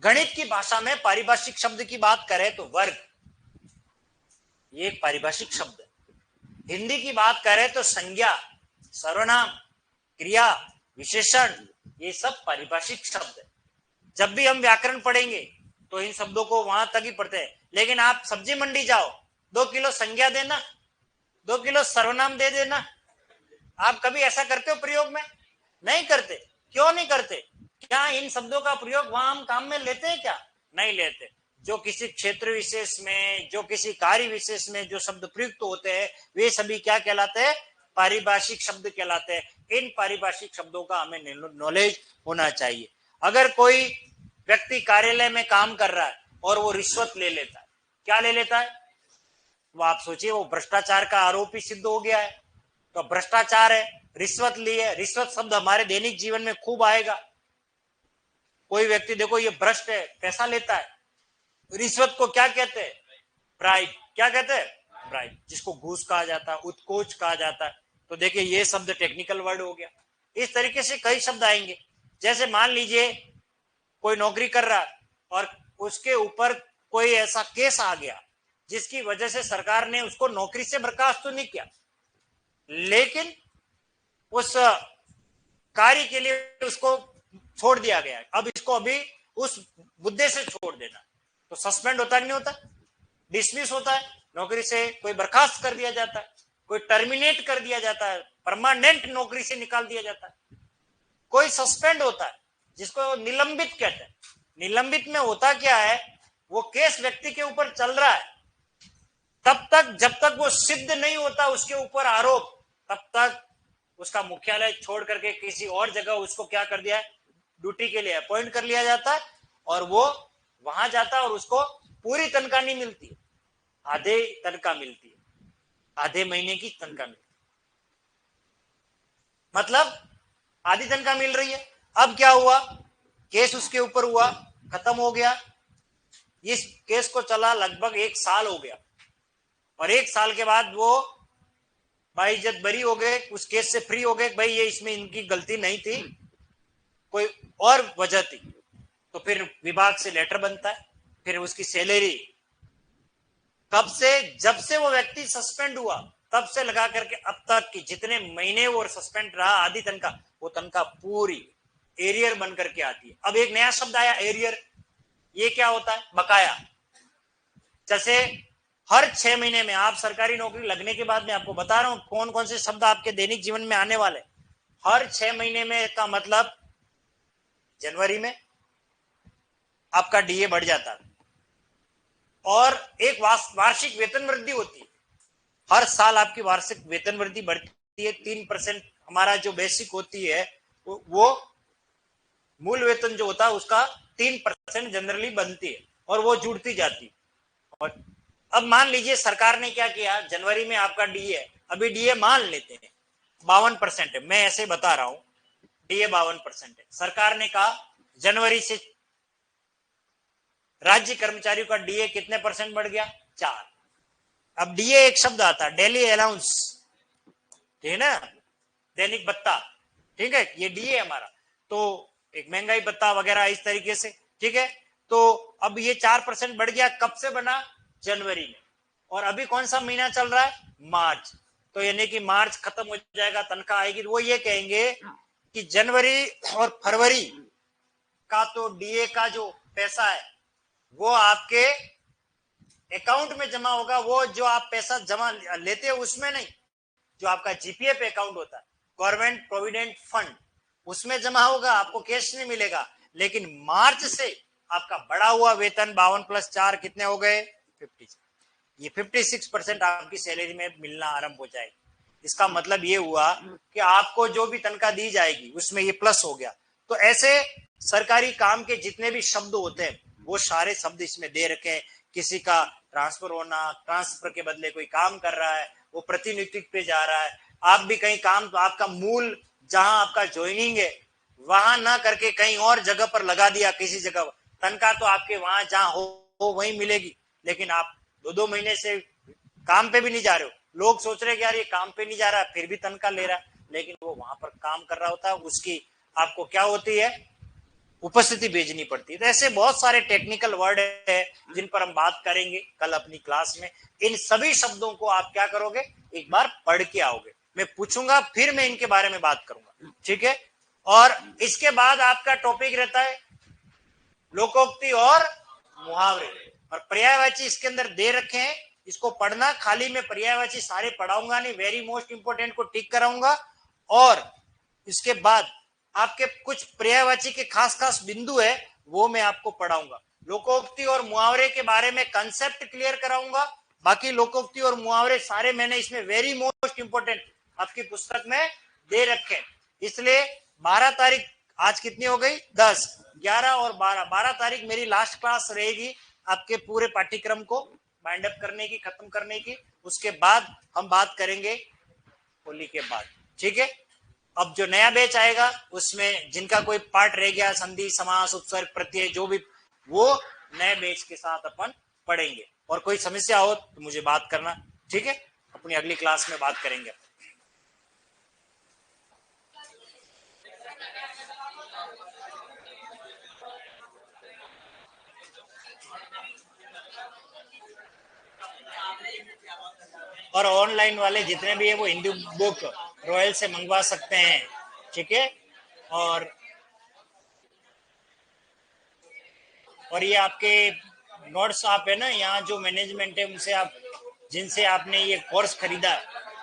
गणित की भाषा में पारिभाषिक शब्द की बात करें तो वर्ग, ये एक पारिभाषिक शब्द है। हिंदी की बात करें तो संज्ञा, सर्वनाम, क्रिया, विशेषण, ये सब पारिभाषिक शब्द है। जब भी हम व्याकरण पढ़ेंगे तो इन शब्दों को वहां तक ही पढ़ते हैं। लेकिन आप सब्जी मंडी जाओ, 2 किलो संज्ञा देना, 2 किलो सर्वनाम दे देना। आप कभी ऐसा करते हो प्रयोग में? नहीं करते। क्यों नहीं करते? क्या इन शब्दों का प्रयोग वहां हम काम में लेते हैं क्या? नहीं लेते। जो किसी क्षेत्र विशेष में, जो किसी कार्य विशेष में जो शब्द प्रयुक्त होते हैं वे सभी क्या कहलाते हैं? पारिभाषिक शब्द कहलाते हैं। इन पारिभाषिक शब्दों का हमें नॉलेज होना चाहिए। अगर कोई व्यक्ति कार्यालय में काम कर रहा है और वो रिश्वत ले लेता है, क्या ले लेता है? वो आप सोचिए, वो भ्रष्टाचार का आरोपी सिद्ध हो गया है। तो भ्रष्टाचार है, रिश्वत ली है। रिश्वत शब्द हमारे दैनिक जीवन में खूब आएगा। कोई व्यक्ति देखो ये भ्रष्ट है, पैसा लेता है, रिश्वत को क्या कहते हैं? ब्राइब। क्या कहते हैं? ब्राइब, जिसको घूस कहा जाता है, उत्कोच कहा जाता है। तो देखिए ये शब्द टेक्निकल वर्ड हो गया। इस तरीके से कई शब्द आएंगे। जैसे मान लीजिए कोई नौकरी कर रहा है और उसके ऊपर कोई ऐसा केस आ गया जिसकी वजह से सरकार ने उसको नौकरी से बर्खास्त तो नहीं किया, लेकिन उस कार्य के लिए उसको छोड़ दिया गया है। अब इसको अभी उस मुद्दे से छोड़ देना, तो सस्पेंड होता नहीं होता, डिसमिस होता है, नौकरी से कोई बर्खास्त कर दिया जाता है, कोई टर्मिनेट कर दिया जाता है, परमानेंट नौकरी से निकाल दिया जाता है। कोई सस्पेंड होता है जिसको निलंबित कहते हैं। निलंबित में होता क्या है, वो केस व्यक्ति के ऊपर चल रहा है, तब तक जब तक वो सिद्ध नहीं होता उसके ऊपर आरोप, तब तक उसका मुख्यालय छोड़ करके किसी और जगह उसको क्या कर दिया है, ड्यूटी के लिए अपॉइंट कर लिया जाता है, और वो वहां जाता है और उसको पूरी तनख्वाह नहीं मिलती, आधे तनख्वाह मिलती है। आधे महीने की तनख्वाह मिल, मतलब आधी तनख्वाह मिल रही है। अब क्या हुआ, केस उसके ऊपर हुआ, खत्म हो गया। इस केस को चला लगभग 1 साल हो गया, और 1 साल के बाद वो बाइज्जत बरी हो गए, उस केस से फ्री हो गए। भाई ये इसमें इनकी गलती नहीं थी, कोई और वजह थी। तो फिर विभाग से लेटर बनता है, फिर उसकी सैलरी कब से, जब से वो व्यक्ति सस्पेंड हुआ तब से लगा करके अब तक की जितने महीने वो सस्पेंड रहा, आधी तनख्वाह, वो तनख्वाह पूरी एरियर बन करके आती है। अब एक नया शब्द आया, एरियर। ये क्या होता है, बकाया। जैसे हर 6 महीने में, आप सरकारी नौकरी लगने के बाद मैं आपको बता रहा हूं कौन कौन से शब्द आपके दैनिक जीवन में आने वाले। हर 6 महीने में का मतलब जनवरी में आपका डीए बढ़ जाता है, और एक वार्षिक वेतन वृद्धि होती है। हर साल आपकी वार्षिक वेतन वृद्धि बढ़ती है 3%। हमारा जो बेसिक होती है वो मूल वेतन जो होता है उसका 3% जनरली बनती है, और वो जुड़ती जाती है। और अब मान लीजिए सरकार ने क्या किया, जनवरी में आपका डीए, अभी डीए मान लेते हैं 52% है, मैं ऐसे बता रहा हूं, डीए 52% है। सरकार ने कहा जनवरी से राज्य कर्मचारियों का डीए कितने परसेंट बढ़ गया, 4। अब डीए एक शब्द आता है, डेली अलाउंस, ठीक है ना, दैनिक भत्ता, ठीक है, ये डीए हमारा। तो एक महंगाई भत्ता वगैरह इस तरीके से, ठीक है। तो अब ये 4% बढ़ गया, कब से बना, जनवरी में। और अभी कौन सा महीना चल रहा है, मार्च। तो यानी कि मार्च खत्म हो जाएगा, तनख्वाह आएगी, वो ये कहेंगे कि जनवरी और फरवरी का तो डीए का जो पैसा है वो आपके अकाउंट में जमा होगा। वो जो आप पैसा जमा लेते हो उसमें नहीं, जो आपका जीपीएफ अकाउंट होता है, गवर्नमेंट प्रोविडेंट फंड, उसमें जमा होगा, आपको कैश नहीं मिलेगा। लेकिन मार्च से आपका बढ़ा हुआ वेतन 52+4 कितने हो गए, 50, ये 56% आपकी सैलरी में मिलना आरंभ हो जाएगी। इसका मतलब ये हुआ कि आपको जो भी तनख्वाह दी जाएगी उसमें ये प्लस हो गया। तो ऐसे सरकारी काम के जितने भी शब्द होते हैं वो सारे शब्द इसमें दे रखे हैं। किसी का ट्रांसफर होना, ट्रांसफर के बदले कोई काम कर रहा है, वो प्रतिनियुक्ति पे जा रहा है। आप भी कहीं काम, तो आपका मूल जहां आपका ज्वाइनिंग है वहां ना करके कहीं और जगह पर लगा दिया, किसी जगह तनख्वाह तो आपके वहां जहां हो वहीं मिलेगी, लेकिन आप 2-2 महीने से काम पे भी नहीं जा रहे हो। लोग सोच रहे कि यार ये काम पे नहीं जा रहा फिर भी तनख्वाह ले रहा है, लेकिन वो वहां पर काम कर रहा होता है, उसकी आपको क्या होती है, उपस्थिति भेजनी पड़ती है। तो ऐसे बहुत सारे टेक्निकल वर्ड है जिन पर हम बात करेंगे कल अपनी क्लास में। इन सभी शब्दों को आप क्या करोगे, एक बार पढ़ के आओगे, मैं पूछूंगा फिर मैं इनके बारे में बात करूंगा, ठीक है। और इसके बाद आपका टॉपिक रहता है लोकोक्ति और मुहावरे, और पर्यायवाची इसके अंदर दे रखे हैं, इसको पढ़ना। खाली मैं पर्यायवाची सारे पढ़ाऊंगा नहीं, वेरी मोस्ट इंपोर्टेंट को टिक कराऊंगा, और इसके बाद आपके कुछ पर्यायवाची के खास खास बिंदु है वो मैं आपको पढ़ाऊंगा। लोकोक्ति और मुहावरे के बारे में कंसेप्ट क्लियर कराऊंगा। बाकी लोकोक्ति और मुहावरे सारे मैंने इसमें वेरी मोस्ट इंपोर्टेंट आपकी पुस्तक में दे रखे, इसलिए 12 तारीख, आज कितनी हो गई, 10, 11 और 12 तारीख मेरी लास्ट क्लास रहेगी आपके पूरे पाठ्यक्रम को बाइंड अप करने की, खत्म करने की। उसके बाद हम बात करेंगे होली के बाद, ठीक है। अब जो नया बैच आएगा उसमें जिनका कोई पार्ट रह गया, संधि, समास, उपसर्ग, प्रत्यय, जो भी, वो नए बैच के साथ अपन पढ़ेंगे। और कोई समस्या हो तो मुझे बात करना, ठीक है। अपनी अगली क्लास में बात करेंगे। और ऑनलाइन वाले जितने भी है वो हिंदी बुक रॉयल से मंगवा सकते हैं, ठीक है। और ये आपके नोट्स आप है ना, यहाँ जो मैनेजमेंट है उनसे आप, जिनसे आपने ये कोर्स खरीदा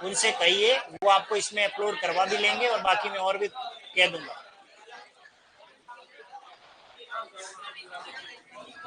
उनसे कहिए, वो आपको इसमें अपलोड करवा भी लेंगे, और बाकी मैं और भी कह दूंगा।